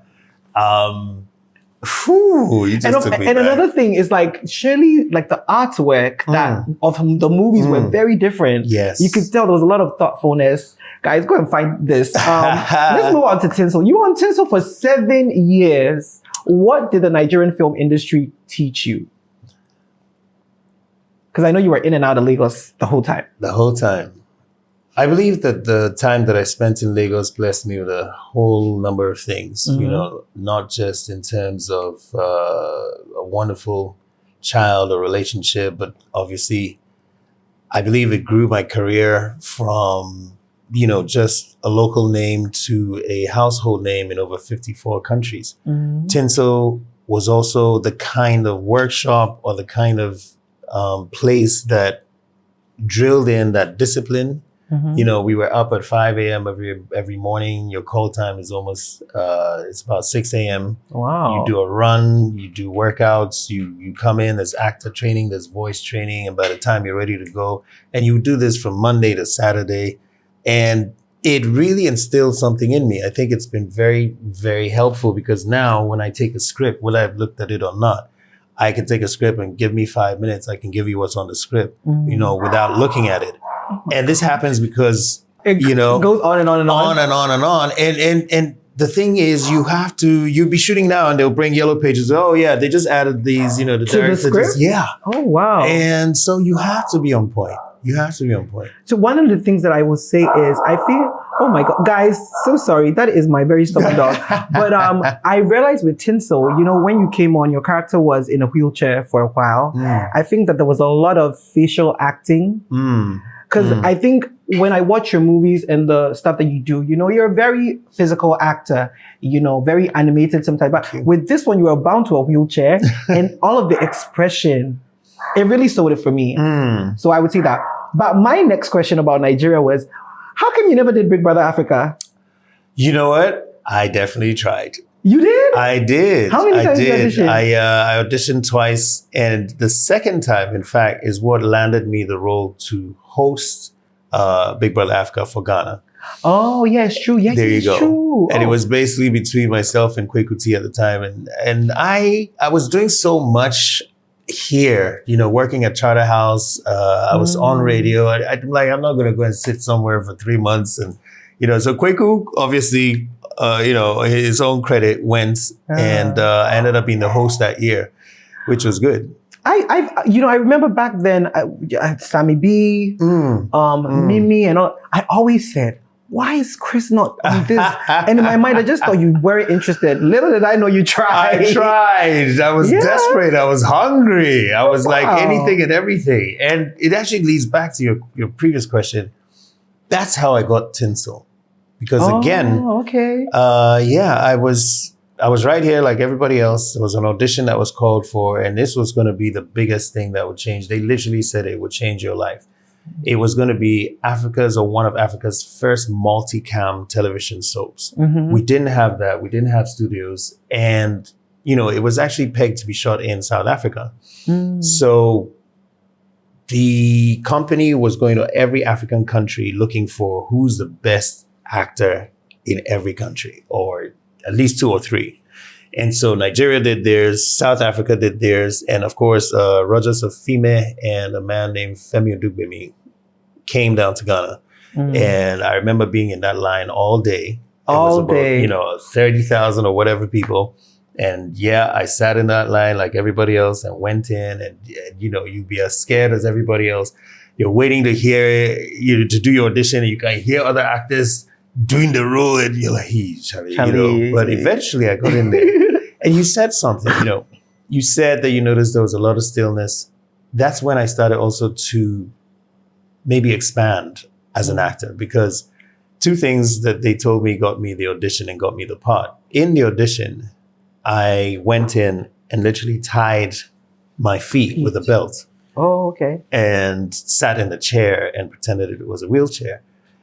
You just took me back. Another thing is like Shirley, like the artwork that of the movies were very different. Yes. You could tell there was a lot of thoughtfulness. Guys, go and find this. Let's move on to Tinsel. You were on Tinsel for 7 years. What did the Nigerian film industry teach you? Because I know you were in and out of Lagos the whole time. The whole time. I believe that the time that I spent in Lagos blessed me with a whole number of things, not just in terms of a wonderful child or relationship, but obviously I believe it grew my career from, just a local name to a household name in over 54 countries. Tinsel was also the kind of workshop or the kind of place that drilled in that discipline, You know, we were up at 5 a.m. every morning. Your call time is almost it's about 6 a.m. Wow. You do a run, you do workouts, you come in, there's actor training, there's voice training, and by the time you're ready to go, and you do this from Monday to Saturday, and it really instilled something in me. I think it's been very, very helpful because now when I take a script, whether I've looked at it or not, I can take a script and give me 5 minutes. I can give you what's on the script, you know, without looking at it. And this happens because, you know, it goes on and on and on. On and on and on. And the thing is, you'll be shooting now and they'll bring yellow pages. Oh yeah, they just added these, you know, the director just, yeah. Oh wow. And so you have to be on point. You have to be on point. So one of the things that I will say is I feel, oh my God, guys, so sorry. That is my very stubborn dog. But I realized with Tinsel, you know, when you came on, your character was in a wheelchair for a while. I think that there was a lot of facial acting. Because I think when I watch your movies and the stuff that you do, you know, you're a very physical actor, you know, very animated sometimes. But with this one, you were bound to a wheelchair and all of the expression, it really sold it for me. So I would say that. But my next question about Nigeria was, how come you never did Big Brother Africa? You know what? I definitely tried. You did? I did. How many times did you audition? I auditioned twice. And the second time, in fact, is what landed me the role to host Big Brother Africa for Ghana. Oh, yeah, it's true. Yeah, there you go. True. And it was basically between myself and Kwekuti at the time. And I was doing so much here, you know, working at Charterhouse. I was on radio. I'm not going to go and sit somewhere for 3 months. And, you know, so Kweku, obviously, you know, his own credit went and I ended up being the host that year, which was good. I remember back then, Sammy B, Mimi and all, I always said, why is Chris not on this? And in my mind, I just thought you weren't interested. Little did I know you tried. I tried. I was desperate. I was hungry. I was like anything and everything. And it actually leads back to your previous question. That's how I got Tinsel. Because again, I was right here like everybody else. There was an audition that was called for, and this was going to be the biggest thing that would change. They literally said it would change your life. It was going to be one of Africa's first multicam television soaps. We didn't have that. We didn't have studios. And, you know, it was actually pegged to be shot in South Africa. So the company was going to every African country looking for who's the best actor in every country, or at least 2 or 3. And so Nigeria did theirs, South Africa did theirs, and of course, Rogers of Fime and a man named Femi Odugbemi came down to Ghana. And I remember being in that line all day. It was about, you know, 30,000 or whatever people. And yeah, I sat in that line like everybody else and went in and you know, you'd be as scared as everybody else. You're waiting to hear, to do your audition, and you can hear other actors doing the role, and you're like, Charlie, you know. But eventually I got in there. And you said something, you know. You said that you noticed there was a lot of stillness. That's when I started also to maybe expand as an actor, because 2 things that they told me got me the audition and got me the part. In the audition, I went in and literally tied my feet with a belt. Oh, okay. And sat in the chair and pretended it was a wheelchair.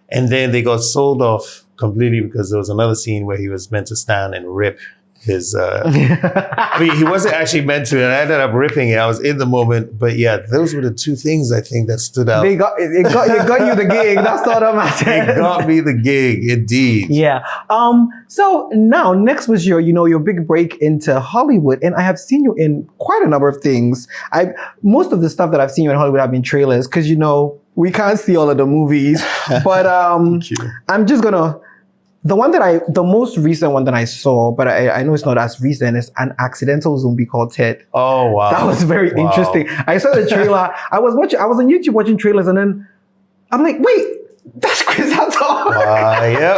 And then they got sold off completely because there was another scene where he was meant to stand and rip his, I mean, he wasn't actually meant to, and I ended up ripping it. I was in the moment, but yeah, those were the 2 things I think that stood out. It got you the gig. That's all that matters. It got me the gig, indeed. Yeah. So now, next was your big break into Hollywood, and I have seen you in quite a number of things. Most of the stuff that I've seen you in Hollywood have been trailers, because we can't see all of the movies. But I'm just gonna. The most recent one that I saw, but I know it's not as recent, is An Accidental Zombie Called Ted. Oh, wow. That was very interesting. I saw the trailer. I was on YouTube watching trailers, and then I'm like, wait, that's Chris Attoh.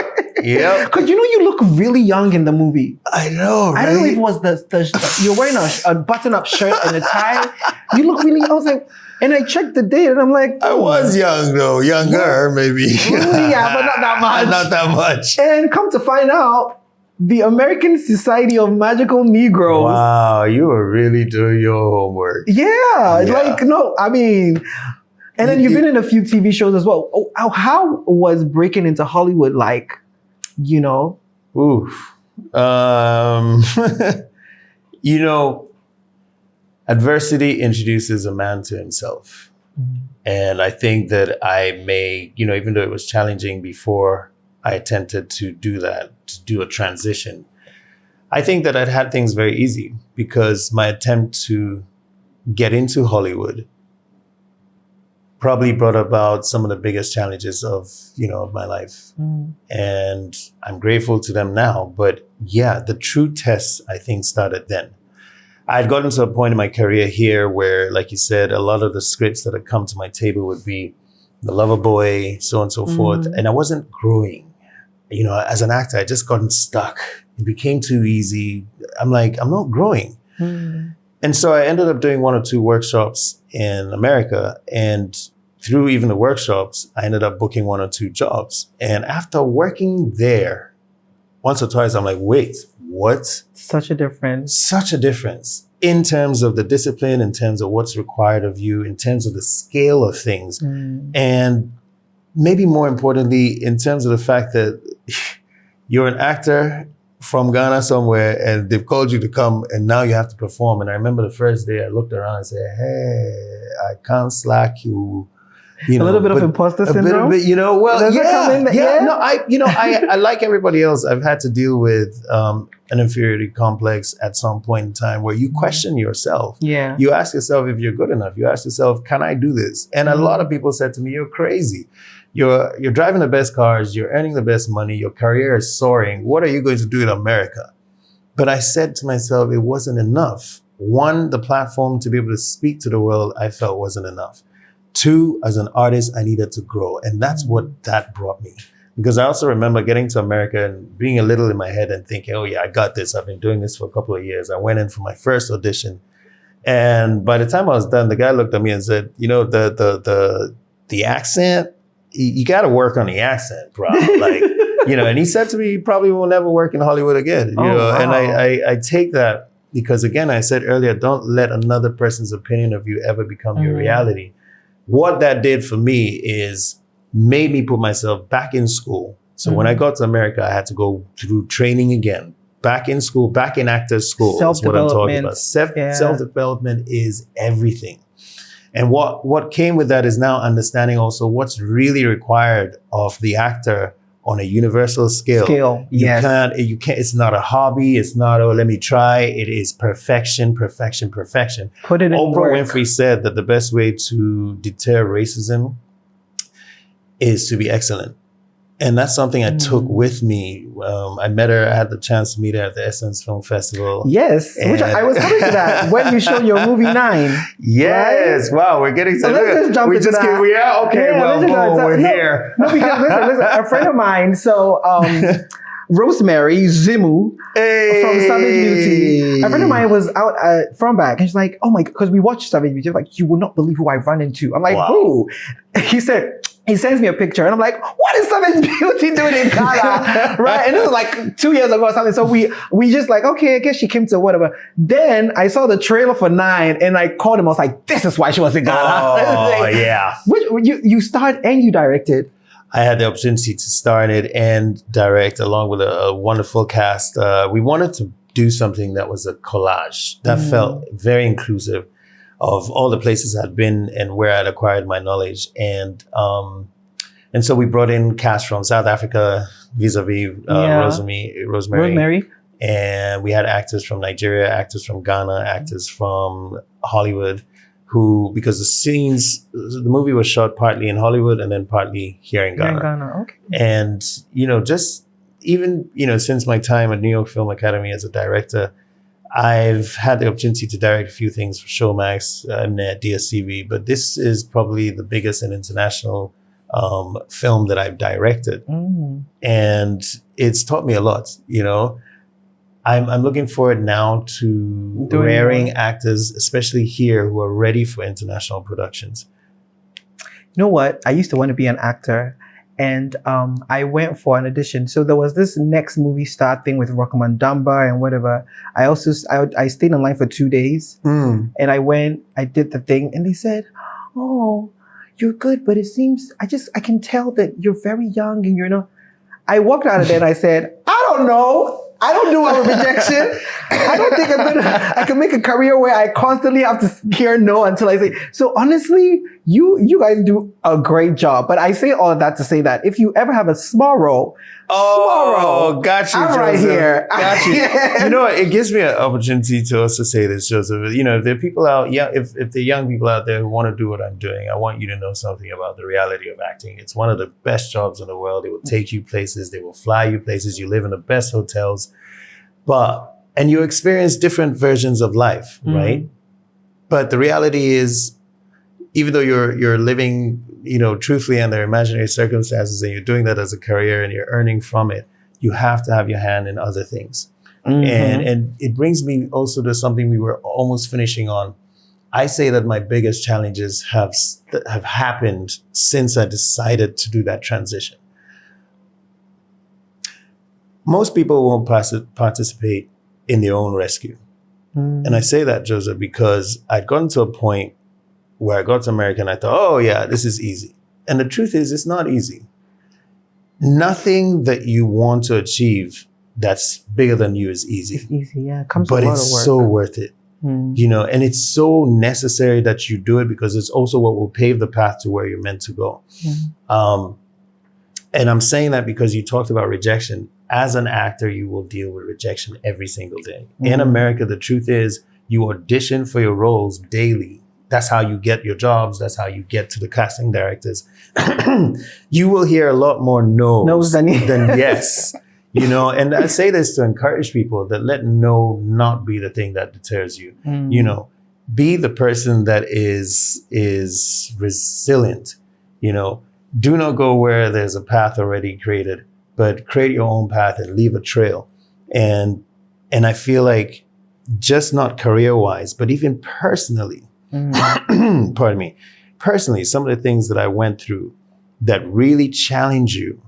Yep. Because you look really young in the movie. I know, right? I don't know if it was the you're wearing a button-up shirt and a tie. You look really, I was like, and I checked the date, and I'm like, I was young though, younger maybe. Yeah, but not that much. Not that much. And come to find out, the American Society of Magical Negroes. Wow, you were really doing your homework. Yeah. No, I mean, And then you've been in a few TV shows as well. Oh, how was breaking into Hollywood like, you know? Ooh. You know, adversity introduces a man to himself. Mm-hmm. And I think that I may, you know, even though it was challenging before I attempted to do that, to do a transition, I think that I'd had things very easy because my attempt to get into Hollywood probably brought about some of the biggest challenges of my life. Mm. And I'm grateful to them now. But yeah, the true test, I think, started then. I'd gotten to a point in my career here where, like you said, a lot of the scripts that had come to my table would be The Lover Boy, so on and so forth. And I wasn't growing. You know, as an actor, I just gotten stuck. It became too easy. I'm like, I'm not growing. Mm. And so I ended up doing 1 or 2 workshops in America. And through even the workshops, I ended up booking 1 or 2 jobs. And after working there once or twice, I'm like, wait, what? Such a difference. Such a difference in terms of the discipline, in terms of what's required of you, in terms of the scale of things. Mm. And maybe more importantly, in terms of the fact that you're an actor from Ghana somewhere and they've called you to come and now you have to perform. And I remember the first day I looked around and said, hey, I can't slack you. A little bit of imposter syndrome? A bit, well, yeah. No, I like everybody else. I've had to deal with an inferiority complex at some point in time where you question yourself. Yeah. You ask yourself if you're good enough. You ask yourself, can I do this? And a lot of people said to me, you're crazy. You're driving the best cars. You're earning the best money. Your career is soaring. What are you going to do in America? But I said to myself, it wasn't enough. 1, the platform to be able to speak to the world, I felt wasn't enough. 2, as an artist, I needed to grow. And that's what that brought me. Because I also remember getting to America and being a little in my head and thinking, oh yeah, I got this. I've been doing this for a couple of years. I went in for my first audition. And by the time I was done, the guy looked at me and said, the accent, you got to work on the accent, bro. Like, and he said to me, you probably will never work in Hollywood again. Wow. And I take that because, again, I said earlier, don't let another person's opinion of you ever become your reality. What that did for me is made me put myself back in school. So when I got to America, I had to go through training again, back in school, back in actors school. That's what I'm talking about. Self-development is everything. And what came with that is now understanding also what's really required of the actor on a universal scale. You can't, it's not a hobby. It's not, let me try. It is perfection, perfection, perfection. Put it in Oprah work. Winfrey said that the best way to deter racism is to be excellent. And that's something I took with me. I met her, I had the chance to meet her at the Essence Film Festival. Yes, which I was coming to that when you showed your movie 9. Yes, right? Wow, we're getting to so let's just jump into that. We are? Okay, yeah, we're here. No, because listen, a friend of mine, so Rosemary Zimu from Savage Beauty. A friend of mine was out from back and she's like, oh my, because we watched Savage Beauty, like, you will not believe who I run into. I'm like, who? He said, he sends me a picture and I'm like, what is Savage Beauty doing in Ghana? Right? And it was like 2 years ago or something. So we just like, okay, I guess she came to whatever. Then I saw the trailer for 9 and I called him. I was like, this is why she was in Ghana. Oh, yeah. Which you starred and you directed. I had the opportunity to star in it and direct along with a wonderful cast. We wanted to do something that was a collage that felt very inclusive of all the places I'd been and where I'd acquired my knowledge. And so we brought in cast from South Africa, vis-a-vis Rosemary. And we had actors from Nigeria, actors from Ghana, actors from Hollywood, who, because the movie was shot partly in Hollywood and then partly here in Ghana. Okay. And, just even, since my time at New York Film Academy as a director, I've had the opportunity to direct a few things for Showmax and DSCV, but this is probably the biggest and international film that I've directed. And it's taught me a lot, I'm looking forward now to rearing actors, especially here, who are ready for international productions. You know what? I used to want to be an actor. And I went for an audition. So there was this next movie star thing with Rockman Dumba and whatever. I stayed in line for 2 days. And I went, I did the thing, and they said, oh, you're good, but it seems, I can tell that you're very young and you're not. I walked out of there and I said, I don't know. I don't do well with rejection. I don't think I can make a career where I constantly have to hear no until I say. So honestly, you guys do a great job. But I say all of that to say that if you ever have a small role, got you, I'm Joseph. right here. Got you. You know what? It gives me an opportunity to also say this, Joseph. You know, if there are people out, if there are young people out there who want to do what I'm doing, I want you to know something about the reality of acting. It's one of the best jobs in the world. It will take you places. They will fly you places. You live in the best hotels, and you experience different versions of life, right? But the reality is, even though you're living, truthfully under imaginary circumstances, and you're doing that as a career and you're earning from it, you have to have your hand in other things. And it brings me also to something we were almost finishing on. I say that my biggest challenges have happened since I decided to do that transition. Most people won't participate in their own rescue. And I say that, Joseph, because I'd gotten to a point where I got to America and I thought, oh yeah, this is easy. And the truth is, it's not easy. Nothing that you want to achieve that's bigger than you is easy. It's easy, yeah. It comes but with a lot it's of work. so worth it. And it's so necessary that you do it because it's also what will pave the path to where you're meant to go. And I'm saying that because you talked about rejection. As an actor, you will deal with rejection every single day. In America, the truth is you audition for your roles daily. That's how you get your jobs. That's how you get to the casting directors. You will hear a lot more no's than yes. And I say this to encourage people that let no not be the thing that deters you. Be the person that is resilient. Do not go where there's a path already created, but create your own path and leave a trail. And I feel like just not career-wise, but even personally, pardon me, personally, some of the things that I went through that really challenge you.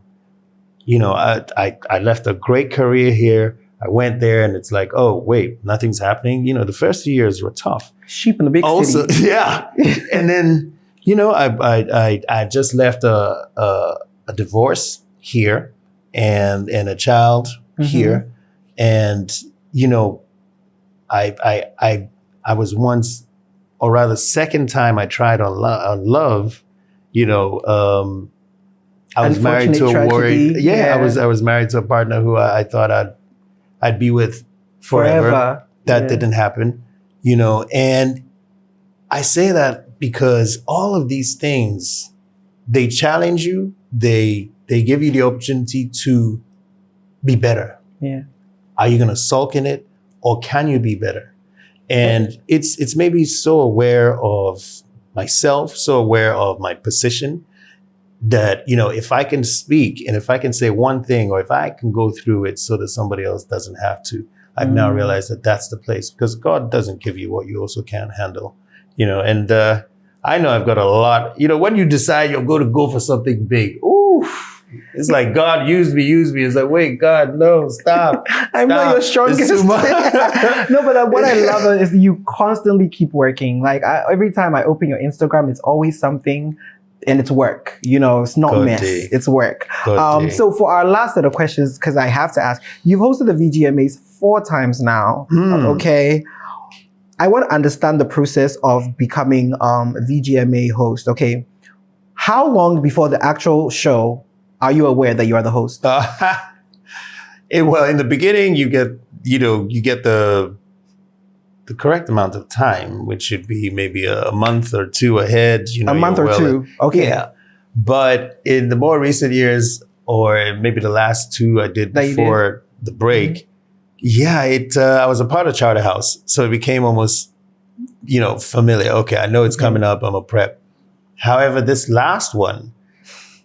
I left a great career here. I went there and it's like, oh, wait, nothing's happening. The first few years were tough. Sheep in the big city. Yeah. And then, I just left a divorce here and a child here. And, I was once, or rather second time I tried on love, I was married to a warrior. Yeah, I was married to a partner who I thought I'd be with forever. That didn't happen, and I say that because all of these things, they challenge you. They give you the opportunity to be better. Yeah. Are you going to sulk in it, or can you be better? And it's maybe so aware of myself, so aware of my position that, if I can speak and if I can say one thing, or if I can go through it so that somebody else doesn't have to, I've now realized that that's the place, because God doesn't give you what you also can't handle, and I know I've got a lot, when you decide you're going to go for something big, it's like, God, use me. It's like, wait, God, no, stop. I'm not your strongest. No, but what I love is you constantly keep working. Like every time I open your Instagram, it's always something, and it's work. It's not Good mess. day. It's work. Good So for our last set of questions, because I have to ask, you've hosted the VGMAs 4 times now. Okay. I want to understand the process of becoming a VGMA host. Okay. How long before the actual show are you aware that you are the host? Well, in the beginning, you get the correct amount of time, which should be maybe a month or two ahead. A month or two. Okay. Yeah. But in the more recent years, or maybe the last 2 I did before the break, I was a part of Charterhouse. So it became almost, familiar. Okay, I know it's coming up. I'm a prep. However, this last one,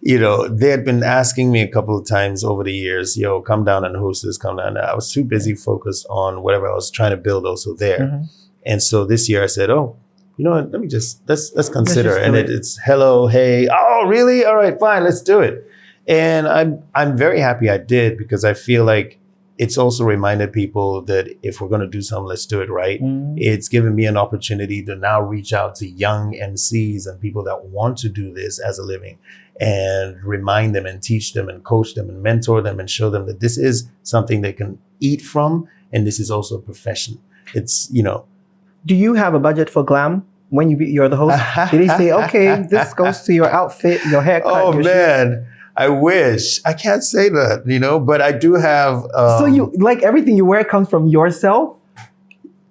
they had been asking me a couple of times over the years, come down and host this, come down. I was too busy focused on whatever I was trying to build also there. And so this year I said, oh, let me let's consider. And it's hello, hey, oh, really? All right, fine, let's do it. And I'm very happy I did, because I feel like it's also reminded people that if we're going to do something, let's do it right. It's given me an opportunity to now reach out to young MCs and people that want to do this as a living and remind them and teach them and coach them and mentor them and show them that this is something they can eat from. And this is also a profession. It's, Do you have a budget for glam when you're the host? Did they say, okay, this goes to your outfit, your haircut? Oh, your man. shoes? I wish. I can't say that, but I do have... so you, like everything you wear comes from yourself?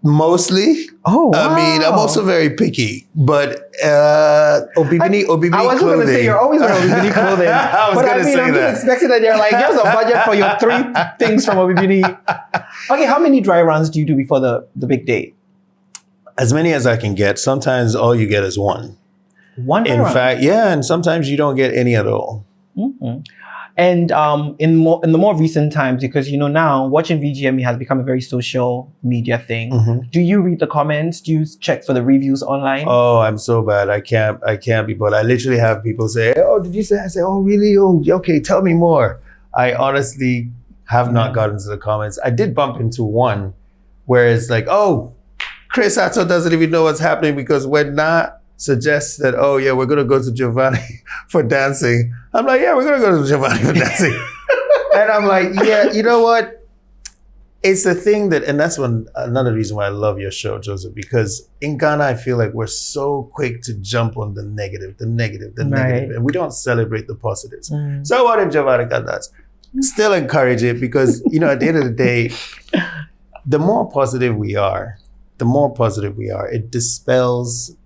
Mostly. Oh, wow. I mean, I'm also very picky, but Obibini I was clothing. going to say you're always wearing Obibini clothing. I was going to say I'm that. just expecting that you're like, here's a budget for your 3 things from Obibini. Okay, how many dry runs do you do before the big day? As many as I can get. Sometimes all you get is one. One dry In run? fact, yeah, and sometimes you don't get any at all. Mm-hmm. And in the more recent times, because now watching VGMA has become a very social media thing. Mm-hmm. Do you read the comments? Do you check for the reviews online? Oh, I'm so bad. I can't be. But I literally have people say, "Oh, did you say?" I say, "Oh, really? Oh, okay. Tell me more." I honestly have not gotten to the comments. I did bump into one where it's like, "Oh, Chris Attoh doesn't even know what's happening because when not." Suggests that, oh yeah, we're gonna go to Giovanni for dancing. I'm like, yeah, we're gonna go to Giovanni for dancing. And I'm like, yeah, you know what? It's a thing that, and that's another reason why I love your show, Joseph, because in Ghana, I feel like we're so quick to jump on the negative, and we don't celebrate the positives. So what if Giovanni got that? Still encourage it because, at the end of the day, the more positive we are, it dispels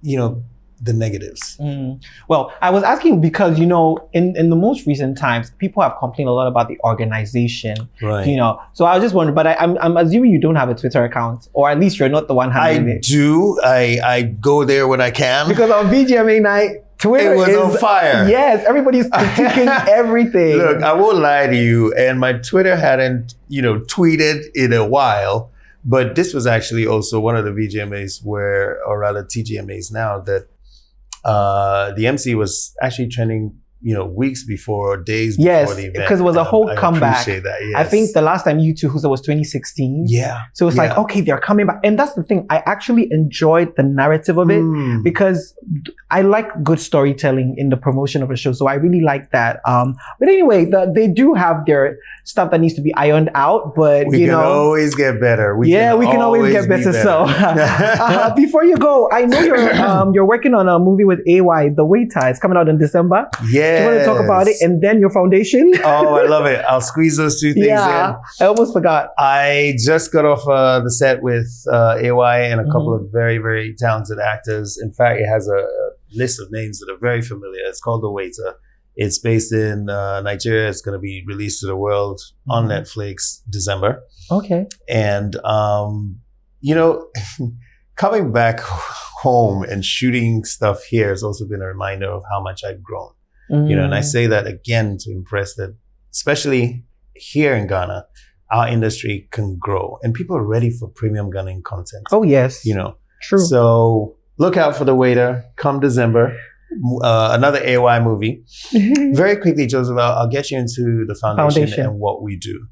the negatives. Well, I was asking because, in the most recent times, people have complained a lot about the organization, right? So I was just wondering, but I'm assuming you don't have a Twitter account, or at least you're not the one handling it. I do. I go there when I can. Because on VGMA night, Twitter it was on fire. Yes, everybody's critiquing everything. Look, I won't lie to you, and my Twitter hadn't, tweeted in a while. But this was actually also one of the VGMAs or rather TGMAs now, that the MC was actually trending, weeks before, days before the event. Yes, because it was a whole comeback. I appreciate that, yes. I think the last time you two hosted was 2016. Yeah. So it's like, okay, they're coming back. And that's the thing. I actually enjoyed the narrative of it because I like good storytelling in the promotion of a show. So I really like that. But anyway, they do have their stuff that needs to be ironed out, but we can always get better. We can always get better. So before you go, I know you're working on a movie with AY, The Waiter. It's coming out in December. Yeah. Do you want to talk about it? And then your foundation? Oh, I love it. I'll squeeze those two things in. I almost forgot. I just got off the set with AY and a couple of very, very talented actors. In fact, it has a list of names that are very familiar. It's called The Waiter. It's based in Nigeria. It's going to be released to the world on Netflix December. Okay. And, coming back home and shooting stuff here has also been a reminder of how much I've grown. And I say that again to impress that, especially here in Ghana, our industry can grow and people are ready for premium Ghanaian content. Oh, yes. True. So look out for The Waiter come December. Another AY movie. Very quickly, Joseph, I'll get you into the foundation and what we do.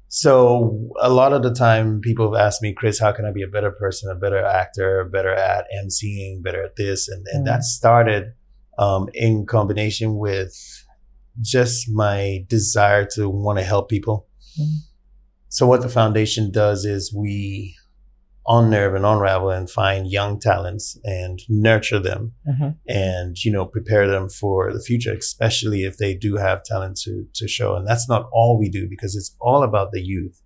So a lot of the time people have asked me, Chris, how can I be a better person, a better actor, better at emceeing, better at this? And that started in combination with just my desire to want to help people. So what the foundation does is we unnerve and unravel and find young talents and nurture them and, prepare them for the future, especially if they do have talent to show. And that's not all we do because it's all about the youth,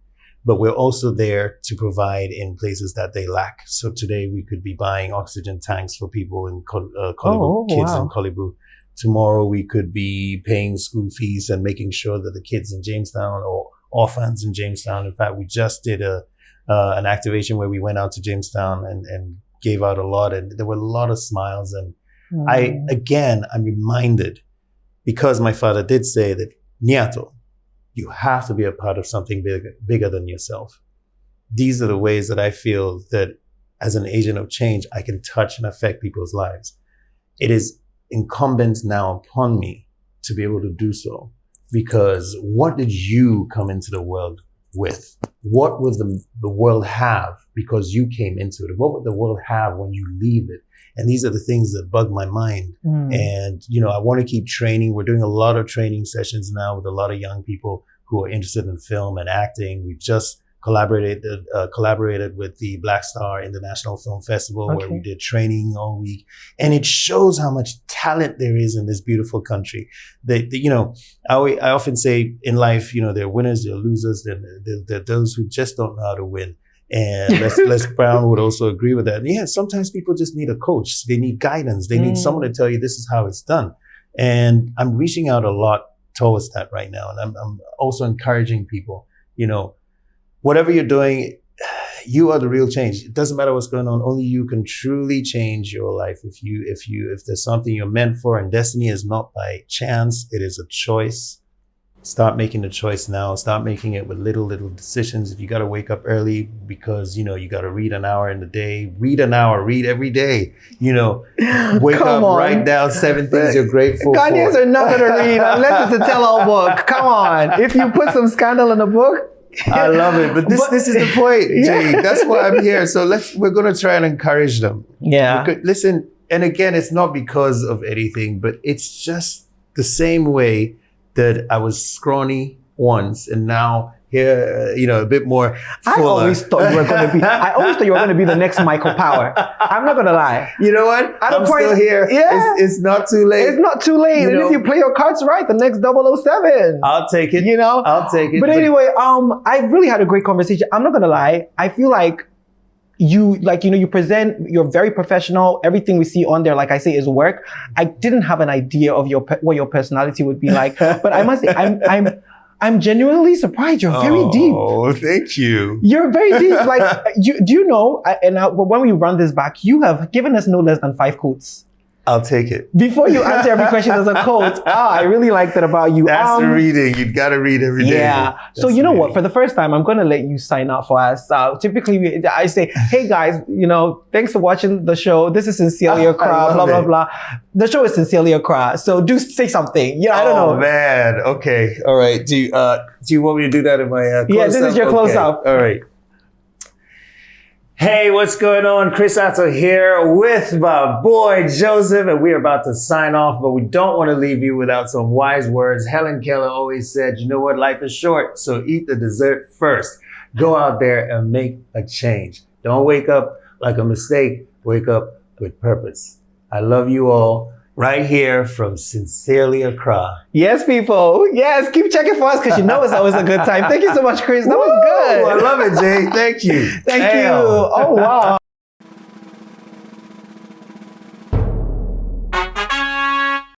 but we're also there to provide in places that they lack. So today we could be buying oxygen tanks for people in kids in Kolibu. Tomorrow we could be paying school fees and making sure that the kids in Jamestown or orphans in Jamestown. In fact, we just did an activation where we went out to Jamestown and gave out a lot, and there were a lot of smiles. And I'm reminded, because my father did say that, Niato, you have to be a part of something bigger than yourself. These are the ways that I feel that as an agent of change, I can touch and affect people's lives. It is incumbent now upon me to be able to do so. because what did you come into the world with? What would the world have because you came into it? What would the world have when you leave it? And these are the things that bug my mind. And, I want to keep training. We're doing a lot of training sessions now with a lot of young people who are interested in film and acting. We've just collaborated with the Black Star International Film Festival, where we did training all week. And it shows how much talent there is in this beautiful country. I often say in life, there are winners, there are losers, there are those who just don't know how to win. And Les Brown would also agree with that. And yeah, sometimes people just need a coach. They need guidance. They need someone to tell you this is how it's done. And I'm reaching out a lot towards that right now. And I'm also encouraging people, whatever you're doing, you are the real change. It doesn't matter what's going on. Only you can truly change your life. If there's something you're meant for, and destiny is not by chance, it is a choice. Start making the choice now. Start making it with little decisions. If you got to wake up early because, you got to read an hour in the day, read an hour, read every day, wake up, write down 7 things you're grateful for. Ghanaians are not going to read unless it's a tell-all book. Come on. If you put some scandal in a book. I love it. But this is the point, Jay. That's why I'm here. So we're going to try and encourage them. Yeah. Listen, and again, it's not because of anything, but it's just the same way that I was scrawny once and now here, a bit more fuller. I always thought you were going to be the next Michael Power. I'm not going to lie. You know what? I'm still here. Yeah. It's not too late. It's not too late. And if you play your cards right, the next 007. I'll take it. I'll take it. But anyway, I really had a great conversation. I'm not going to lie. I feel like you present, you're very professional. Everything we see on there, like I say, is work. I didn't have an idea of what your personality would be like, but I must say, I'm genuinely surprised. You're very deep. Oh, thank you. You're very deep. Do you know, when we run this back, you have given us no less than 5 quotes. I'll take it. Before you answer every question, there's a quote. I really like that about you. That's the reading. You've got to read every day. Yeah. So you know what? For the first time, I'm going to let you sign out for us. Typically, I say, hey guys, thanks for watching the show. This is Sincerely Accra, blah, blah, blah. The show is Sincerely Accra. So do say something. Yeah, I don't know. Oh man. Okay. All right. Do you want me to do that in my close-up? Yeah, this is your close-up. All right. Hey, what's going on? Chris Attoh here with my boy Joseph, and we're about to sign off, but we don't want to leave you without some wise words. Helen Keller always said, you know what? Life is short, so eat the dessert first. Go out there and make a change. Don't wake up like a mistake. Wake up with purpose. I love you all. Right here from Sincerely Accra. Yes, people. Yes, keep checking for us because it's always a good time. Thank you so much, Chris. That was good. I love it, Jay. Thank you. Thank you. Oh, wow.